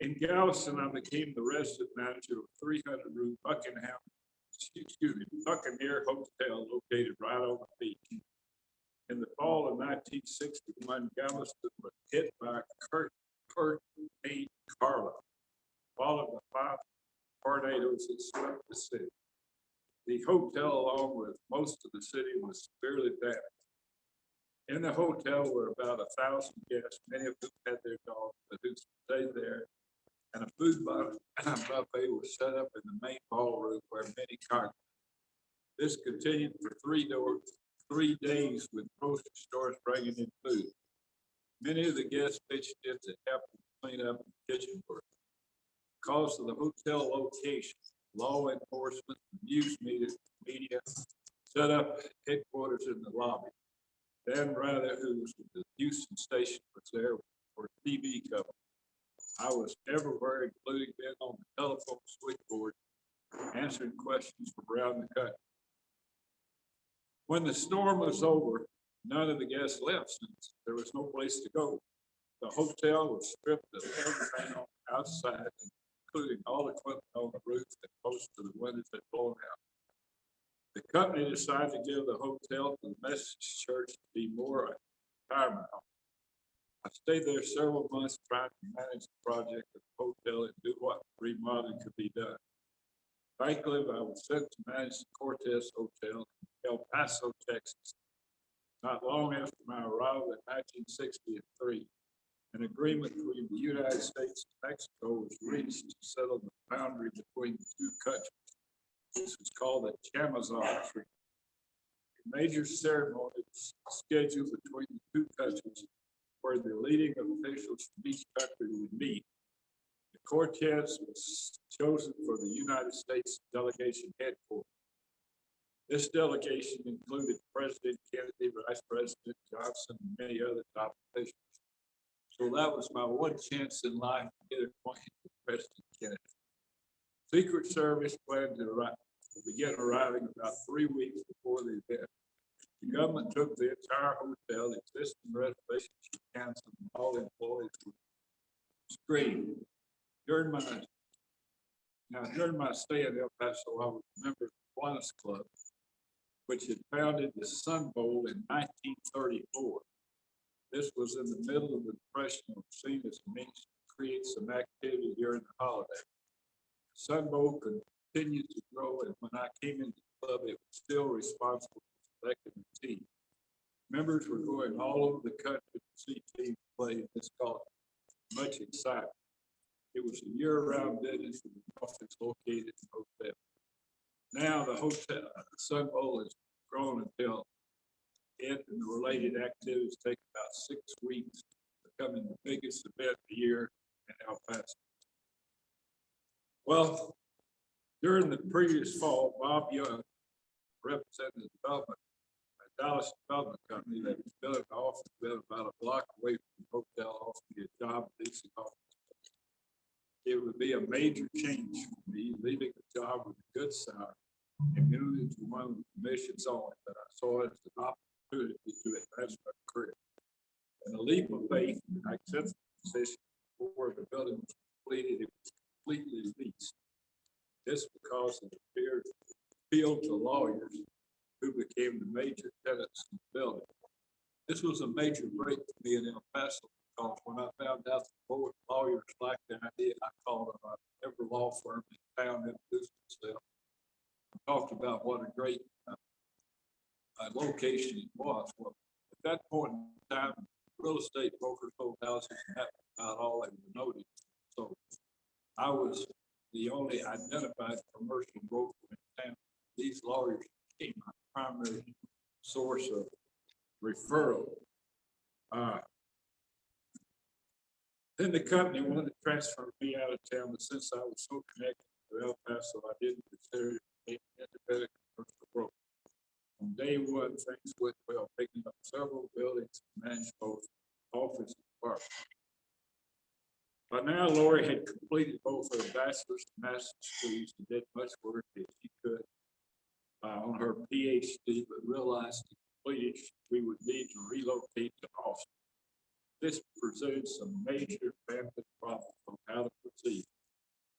[SPEAKER 12] In Galveston, I became the resident manager of 300-room Buccaneer Hotel located right on the beach. In the fall of 1961, Galveston was hit by Hurricane Carla, followed by 5 tornadoes that swept the city. The hotel, along with most of the city, was severely damaged. In the hotel were about 1,000 guests, many of whom had their dogs, but who stayed there. And a food buffet was set up in the main ballroom where many congregated. This continued for 3 days with grocery stores bringing in food. Many of the guests pitched in to help clean up the kitchen work. Because of the hotel location, law enforcement, news media set up headquarters in the lobby. Dan Rather, who was with the Houston station, was there for TV coverage. around the country. When the storm was over, none of the guests left since there was no place to go. The hotel was stripped of everything outside, including all equipment on the roof and most of the windows had blown out. The company decided to give the hotel to the Methodist Church to be more a retirement home. I stayed there several months trying to manage the project of the hotel and do what remodeling could be done. Thankfully, I was sent to manage the Cortez Hotel in El Paso, Texas. Not long after my arrival in 1963, an agreement between the United States and Mexico was reached to settle the boundary between the two countries. This was called the Chamizal Treaty. A major ceremony was scheduled between the two countries where the leading officials from each country would meet. The Cortez was chosen for the United States delegation headquarters. This delegation included President Kennedy, Vice President Johnson, and many other top officials. So that was my one chance in life to get acquainted with President Kennedy. Secret Service planned to begin arriving about 3 weeks before the event. The government took the entire hotel, existing reservations were canceled, and all employees were screened. During my stay in El Paso, I was a member of the Kiwanis Club, which had founded the Sun Bowl in 1934. This was in the middle of the Depression and was seen as a means to create some activity during the holiday. Sun Bowl continued to grow, and when I came into the club, it was still responsible for selecting the team. Members were going all over the country to see teams play in this cause. Much excitement. It was a year-round business with the office located in the hotel. Now the hotel, the Sun Bowl has grown until it and the related activities take about 6 weeks, becoming the biggest event of the year in El Paso. Well, during the previous fall, Bob Young represented the development, a Dallas development company that was building an office building about a block away from the hotel, offering me a job leasing office. It would be a major change for me, leaving a job with a good salary and moving to one of the commissions only, but I saw it as an opportunity to advance my career. In a leap of faith, I accepted the position before the building was completed. It was completely leased. This because it appealed to lawyers who became the major tenants in the building. This was a major break for me in El Paso because when I found out the lawyers liked the idea, I called every law firm in town that introduced itself. Talked about what a great location it was. Well, at that point in time, real estate brokers sold houses, and that was about all they were noted. So I was the only identified commercial broker in town. These lawyers became my primary source of referral. Then the company wanted to transfer me out of town, but since I was so connected to El Paso, I didn't consider it an independent commercial broker. On day one, things went well, picking up several buildings and managed both office and apartment. By now, Lori had completed both her bachelor's and master's degrees and did much work that she could on her PhD, but realized to complete it, we would need to relocate to Austin. This presented some major family problems on how to proceed.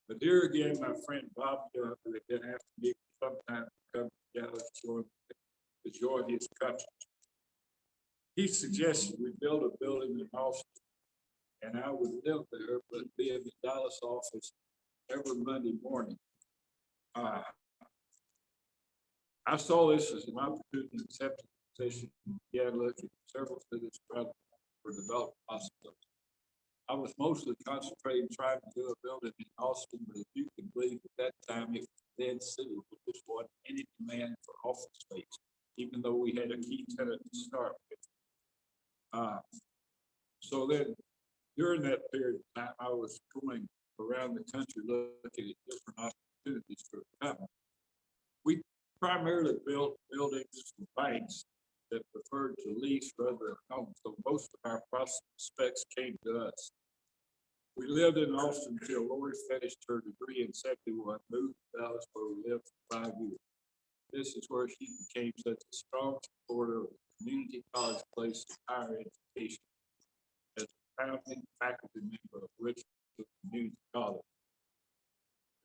[SPEAKER 12] But here again, my friend Bob Young, who had been after me for some time to come together to join his country. He suggested we build a building in Austin, and I would live there, but be in the Dallas office every Monday morning. I saw this as an opportunity to accept the position and began looking at several cities for development possibilities. I was mostly concentrating trying to do a building in Austin, but if you can believe at that time it was a dead city, there just wasn't any demand for office space, even though we had a key tenant to start with. So then during that period of time, I was going around the country looking at different opportunities for the company. We primarily built buildings for banks that preferred to lease rather than own, so most of our prospects came to us. We lived in Austin until Lori finished her degree in '71, moved to Dallas where we lived for 5 years. This is where she became such a strong supporter of community college place of higher education as a founding faculty member of Richmond Community College.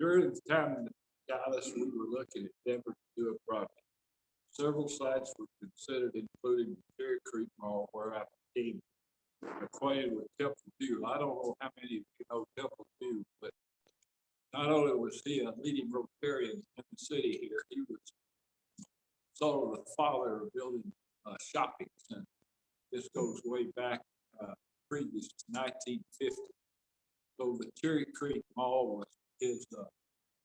[SPEAKER 12] During the time in Dallas, we were looking at Denver to do a project. Several sites were considered, including the Cherry Creek Mall, where I became acquainted with Temple View. I don't know how many of you know Temple View, but not only was he a leading Rotarian in the city here, he was sort of the father of building a shopping center. This goes way back previous to 1950. So the Cherry Creek Mall was his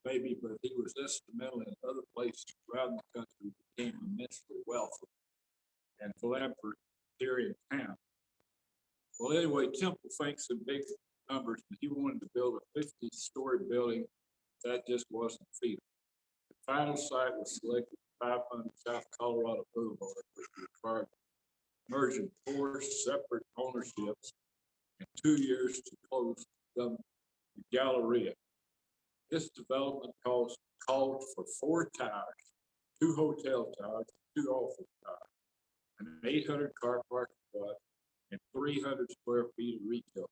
[SPEAKER 12] baby, but he was instrumental in other places around the country, became immensely wealthy and philanthropist here in town. Well, anyway, Temple thinks in big numbers, but he wanted to build a 50-story building. That just wasn't feasible. The final site was selected 500 South Colorado Boulevard, which required merging 4 separate ownerships and 2 years to close the Galleria. This development called for 4 towers, 2 hotel towers, 2 office towers, an 800 car parking lot, and 300 square feet of retail.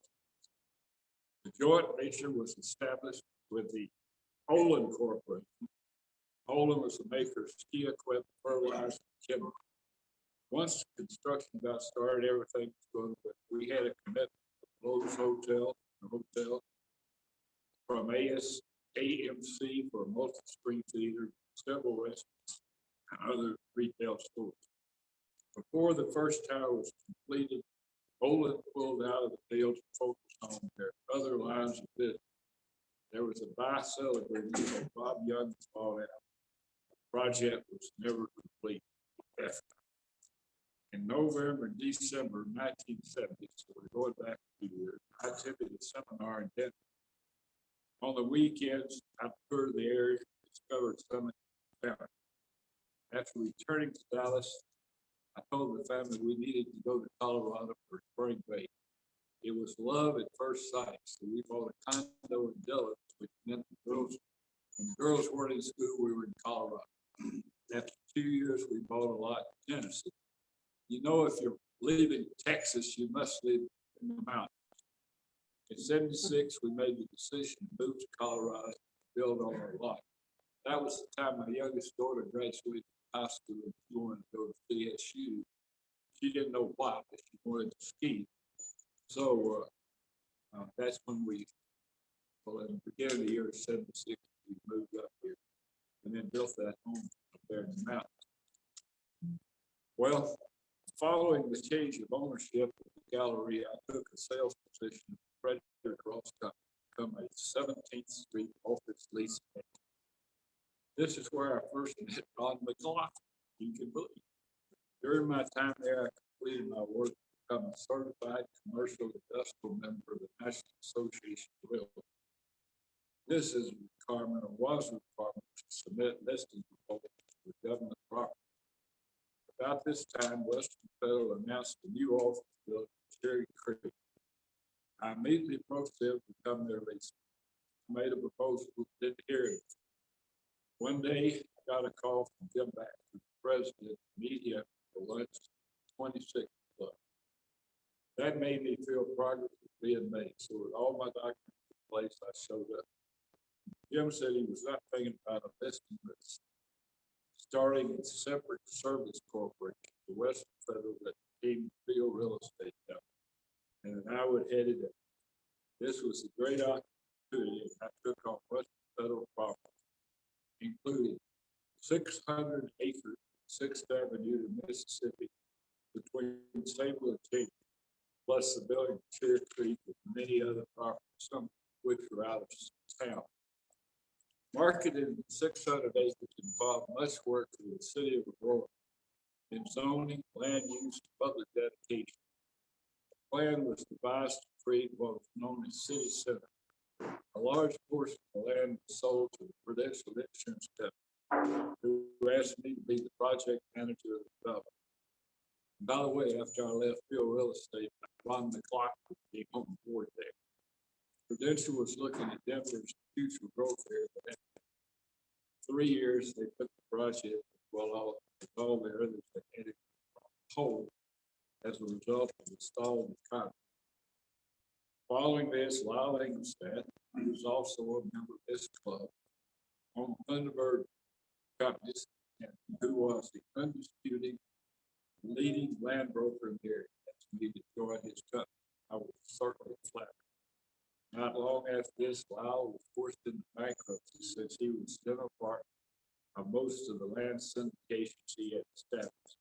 [SPEAKER 12] The joint venture was established with the Olin Corporation. Olin was the maker of ski equipment, fertilizer, and chemicals. Once construction got started, everything was going good. We had a commitment to Lowe's Hotel, from AMC for a multi-screen theater, several restaurants, and other retail stores. Before the first tower was completed, Olin pulled out of the field to focus on their other lines of business. There was a buy-sell agreement that Bob Young bought out. The project was never complete. In November and December 1970, so we're going back a few years, I attended a seminar in Denver. On the weekends, I toured the area and discovered some family. After returning to Dallas, I told the family we needed to go to Colorado for spring break. It was love at first sight, so we bought a condo in Dillon, which meant when the girls weren't in school, we were in Colorado. After 2 years, we bought a lot in Tennessee. You know, if you're leaving Texas, you must live in the mountains. In '76, we made the decision to move to Colorado to build on our lot. That was the time my youngest daughter graduated high school and she wanted to go to CSU. She didn't know why, but she wanted to ski. So that's when well, in the beginning of the year '76, we moved up here and then built that home up there in the mountains. Well, following the change of ownership of the Galleria, I took a sales position at Frederick Ross Company, become a 17th Street office lease. This is where I first met Ron McLaughlin, you can believe. During my time there, I completed my work to become a certified commercial industrial member of the National Association of Realtors. This is a requirement, or was a requirement, to submit listing proposals for government property. About this time, Western Federal announced a new office building in Cherry Creek. I immediately approached them to become their lease. I made a proposal, didn't hear it. One day, I got a call from Jim Back, the president, to meet him for lunch, 26 Club. That made me feel progress was being made. So with all my documents in place, I showed up. Jim said he was not thinking about a listing, but starting a separate service corporation, the Western Federal, that became Field Real Estate Company, and I would head it up. This was a great opportunity, and I took on Western Federal property, including 600 acres, 6th Avenue to Mississippi, between Sable and King, plus the building of Cherry Creek and many other properties, some of which were out of town. Marketing 600 acres involved much work for the city of Aurora in zoning, land use, and public dedication. The plan was devised to create what was known as City Center. A large portion of the land was sold to the Prudential Insurance Company, who asked me to be the project manager of the development. And by the way, after I left Field Real Estate, Ron McLaughlin came on board there. Prudential was looking at Denver's future growth area, but after 3 years, they took the project well, all the others that had it whole as a result of installing the concrete. Following this, Lyle Engelstad, who was also a member of this club, on Thunderbird Companies, and who was the undisputed leading land broker in the area. That's me to join his company. I was certainly flattered. Not long after this, Lyle was forced into bankruptcy since he was still a part of most of the land syndications he had established.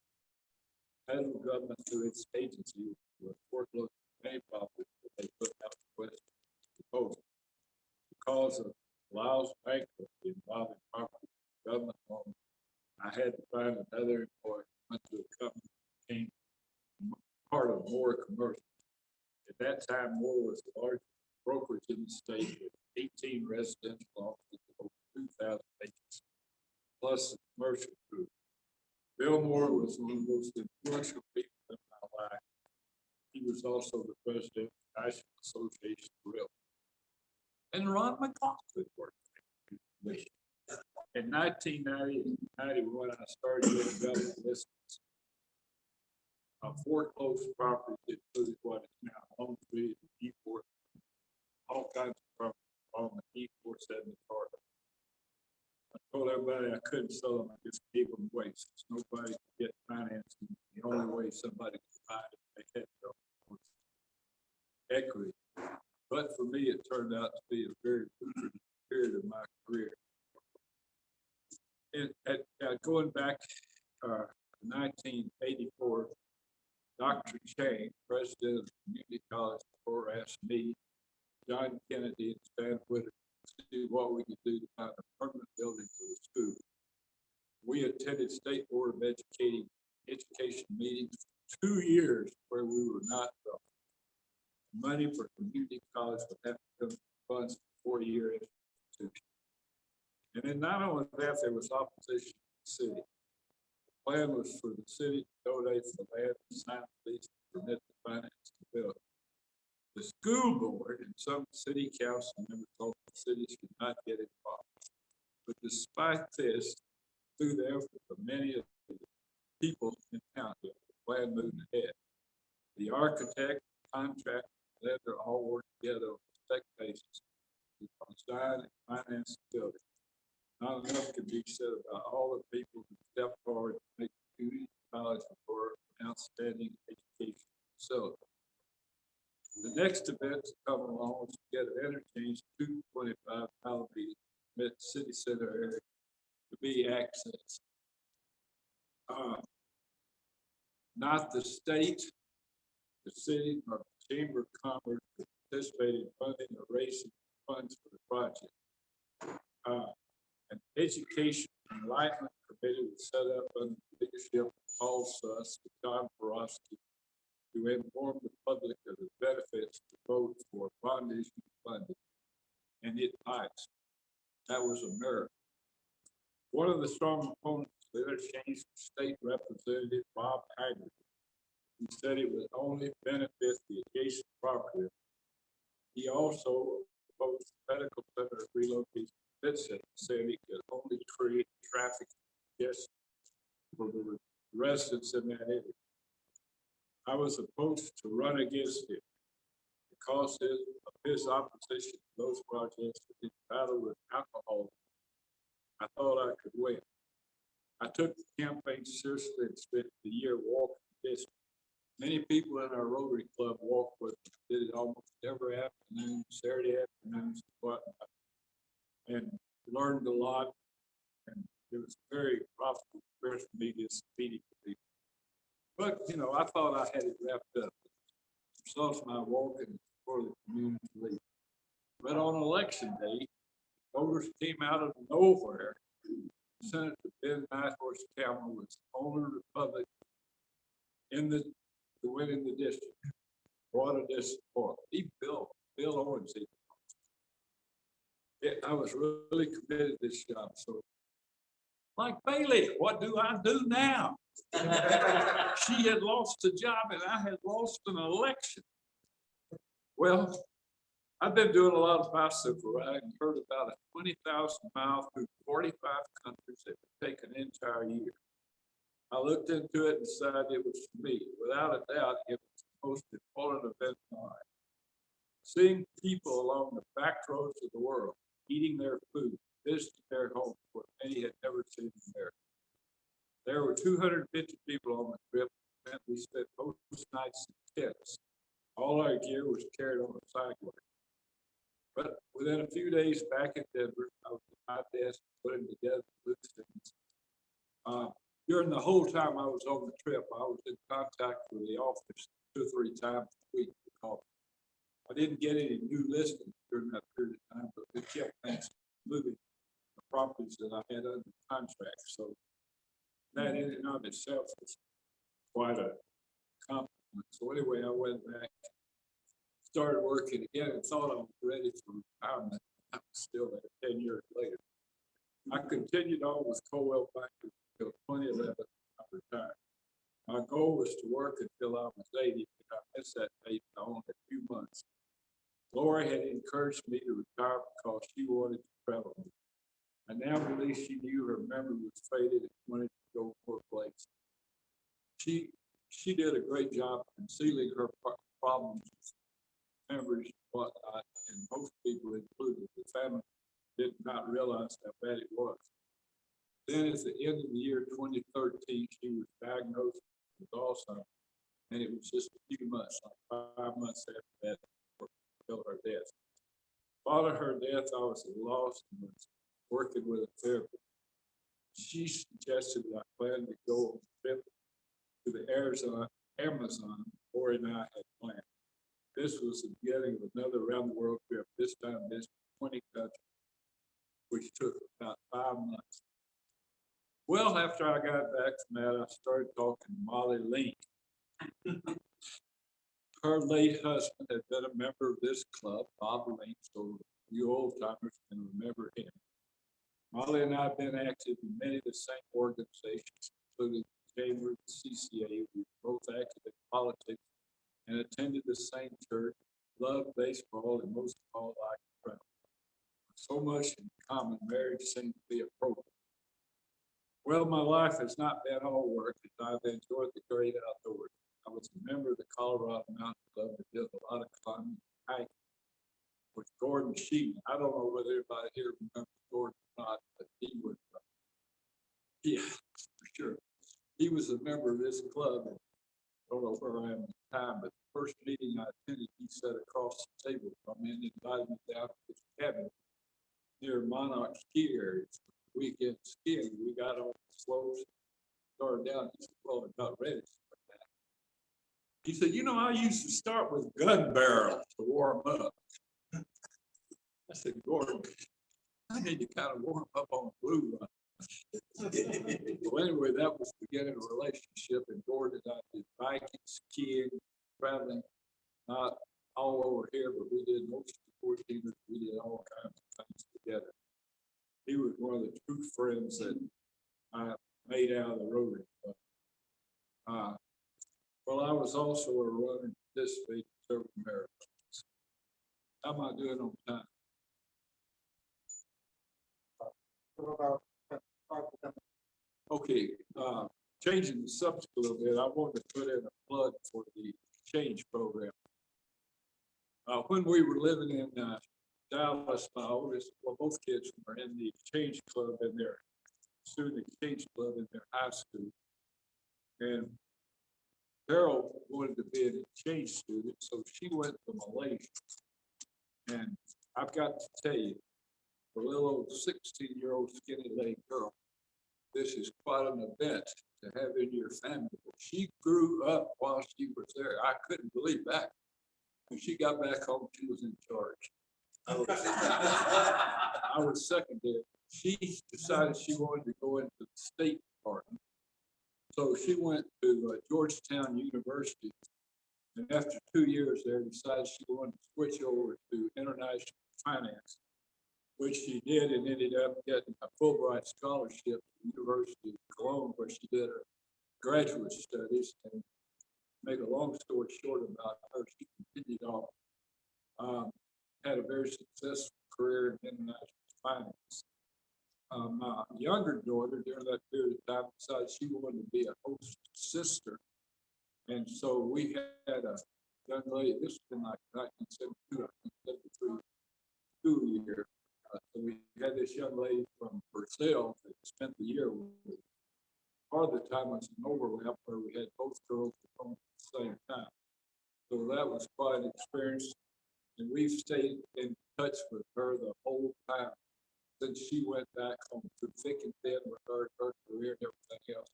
[SPEAKER 12] Federal government through its agency was foreclosing many properties that they put out to West proposal. Because of Lyle's bankruptcy involving property government loan, I had to find another employee went to a company that became part of Moore Commercial. At that time, Moore was the largest brokerage in the state with 18 residential offices over 2,000 acres, plus the commercial group. Bill Moore was one of the most influential people in my life. He was also the president of the National Association of Realtors. And Ron McLaughlin worked for me. In 1991, I started getting government listings of foreclosed properties that included what is now Home Street, E4, all kinds of properties on the E470 corridor. I told everybody I couldn't sell them, I just gave them away since nobody could get financing. The only way somebody could buy it, they had equity. But for me, it turned out to be a very lucrative period of my career. And going back to 1984, Dr. Chang, president of the Community College of Aurora, asked me, John Kennedy, and Stan Whitaker to see what we could do to find a permanent building for the school. We attended State Board of Education meetings for 2 years where we were not welcome. Money for community college would have to come from funds for 4-year institution. And then not only that, there was opposition to the city. The plan was for the city to donate the land and sign the lease to permit the finance to build. The school board and some city council members told the cities could not get involved. But despite this, through the effort of many of the people in town, the plan moved ahead. The architect, contractor, lender all worked together on a spec basis to design and finance the building. Not enough can be said about all the people who stepped forward to make community college an outstanding education facility. The next event to come along was to get an interchange 225 Alameda at the city center area to be accessed. Not the state, the city, or the Chamber of Commerce participated in funding or raising funds for the project. An education enlightenment committee was set up under the leadership of Paul Suss and John Borowski to inform the public of the benefits to vote for bond issue funding, and it passed. That was a miracle. One of the strong opponents of the interchange was State Representative Bob Haggard. He said it would only benefit the adjacent property. He also opposed the medical center relocation. Said it could only create traffic congestion for the residents in that area. I was opposed to run against it because of his opposition to those projects in battle with alcohol. I thought I could win. I took the campaign seriously and spent the year walking the district. Many people in our Rotary Club walked with me, did it almost every afternoon, Saturday afternoons, whatnot, and learned a lot. And it was very profitable for me this meeting with people. But you know, I thought I had it wrapped up. Results of my walking for the community league. But on election day, voters came out of nowhere. Senator Ben Nighthorse Campbell was the only Republican in the to win in the district. Brought a support. He Bill Owens. I was really committed to this job. So, Mike Bailey, what do I do now? She had lost a job and I had lost an election. Well, I've been doing a lot of bicycle riding, heard about a 20,000 mile through 45 countries that would take an entire year. I looked into it and decided it was for me. Without a doubt, it was the most important event in my life. Seeing people along the back roads of the world, eating their food, visiting their homes where many had never seen there. There were 250 people on the trip, and we spent most nights in tents. All our gear was carried on a sidewalk. But within a few days back in Denver, I was at my desk putting together loose things. During the whole time I was on the trip, I was in contact with the office 2 or 3 times a week because I didn't get any new listings during that period of time, but we kept things moving, the properties that I had under contract. So that in and of itself was quite a compliment. So anyway, I went back, started working again, and thought I was ready for retirement. I was still there 10 years later. I continued on with Colwell Bank until 2011. I retired. My goal was to work until I was 80, but I missed that date by only a few months. Laura had encouraged me to retire because she wanted to travel. I now believe she knew her memory was faded and wanted to go more places. She did a great job concealing her problems, memories, whatnot, and most people, including the family, did not realize how bad it was. Then at the end of the year 2013, she was diagnosed with Alzheimer's, and it was just a few months, like 5 months after that, until her death. Following her death, I was at a loss and was working with a therapist. She suggested that I plan to go on a trip to the Amazon, Lori and I had planned. This was the beginning of another round the world trip, this time visiting 20 countries, which took about 5 months. Well, after I got back from that, I started talking to Molly Link. Her late husband had been a member of this club, Bob Link, so you old timers can remember him. Molly and I have been active in many of the same organizations, including the Chamber, the CCA. We both acted in politics and attended the same church, loved baseball, and most of all liked travel. So much in common, marriage seemed to be appropriate. Well, my life has not been all work, and I've enjoyed the great outdoors. I was a member of the Colorado Mountain Club and did a lot of climbing and hiking with Gordon Sheehan. I don't know whether everybody here remembers Gordon or not, but he was, yeah, for sure. He was a member of this club. I don't know where I am at the time, but the first meeting I attended, he sat across the table from me and invited me down to his cabin near Monarch ski areas. Weekend skiing, we got on the slopes, started down. He said, well, I'm not ready for that. He said, you know, I used to start with gun barrels to warm up. I said, Gordon, I need to kind of warm up on blue run. Well, anyway, that was the beginning of a relationship, and Gordon and I did biking, skiing, traveling, not all over here, but we did most of the 14ers, we did all kinds of things together. He was one of the true friends that I made out of the Rotary Club. Well, I was also a runner and participated in several marathons. How am I doing on time? Okay, changing the subject a little bit, I wanted to put in a plug for the exchange program. When we were living in Dallas, my oldest, well, both kids were in the exchange club in their student exchange club in their high school. And Carol wanted to be an exchange student, so she went to Malaysia. And I've got to tell you, for a little old 16-year-old skinny leg girl, this is quite an event to have in your family. She grew up while she was there. I couldn't believe that. When she got back home, she was in charge. I was second there. She decided she wanted to go into the State Department. So she went to Georgetown University. And after 2 years there, decided she wanted to switch over to international finance, which she did, and ended up getting a Fulbright scholarship to the University of Cologne, where she did her graduate studies. And make a long story short about her, she continued on. had a very successful career in international finance. My younger daughter during that period of time decided she wanted to be a host sister. And so we had a young lady, this was in like 1972, 1973 school year. So we had this young lady from Brazil that spent the year with us. Part of the time was an overlap where we had both girls at home at the same time. So that was quite an experience. And we've stayed in touch with her the whole time since she went back home through thick and thin with her career and everything else.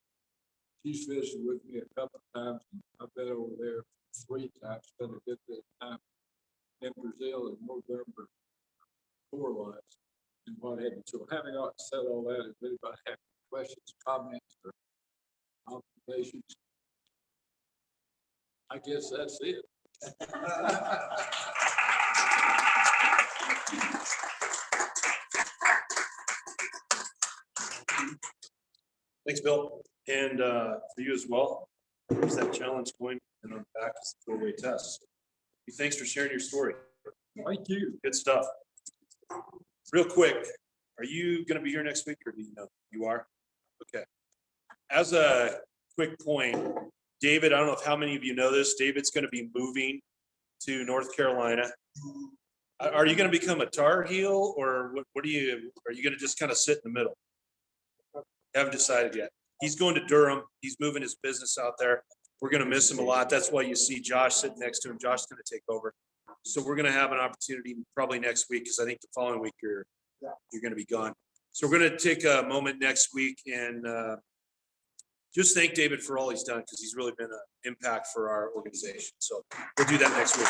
[SPEAKER 12] She's visited with me a couple of times. And I've been over there 3 times, spent a good bit of time in Brazil in November, 4 lives and what have you. So having said all that, if anybody have questions, comments, or observations, I guess that's it.
[SPEAKER 5] Thanks, Bill. And for you as well. There's that challenge going and on back to the 4-way test. Thanks for sharing your story.
[SPEAKER 12] Thank you.
[SPEAKER 5] Good stuff. Real quick, are you going to be here next week or do you know? You are? Okay. As a quick point, David, I don't know if how many of you know this, David's going to be moving to North Carolina. Are you going to become a Tar Heel or what are you going to just kind of sit in the middle? Haven't decided yet. He's going to Durham. He's moving his business out there. We're going to miss him a lot. That's why you see Josh sitting next to him. Josh's going to take over. So we're going to have an opportunity probably next week because I think the following week you're going to be gone. So we're going to take a moment next week and just thank David for all he's done because he's really been an impact for our organization. So we'll do that next week.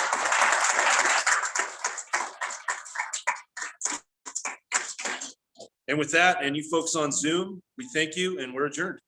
[SPEAKER 5] And with that, and you folks on Zoom, we thank you and we're adjourned.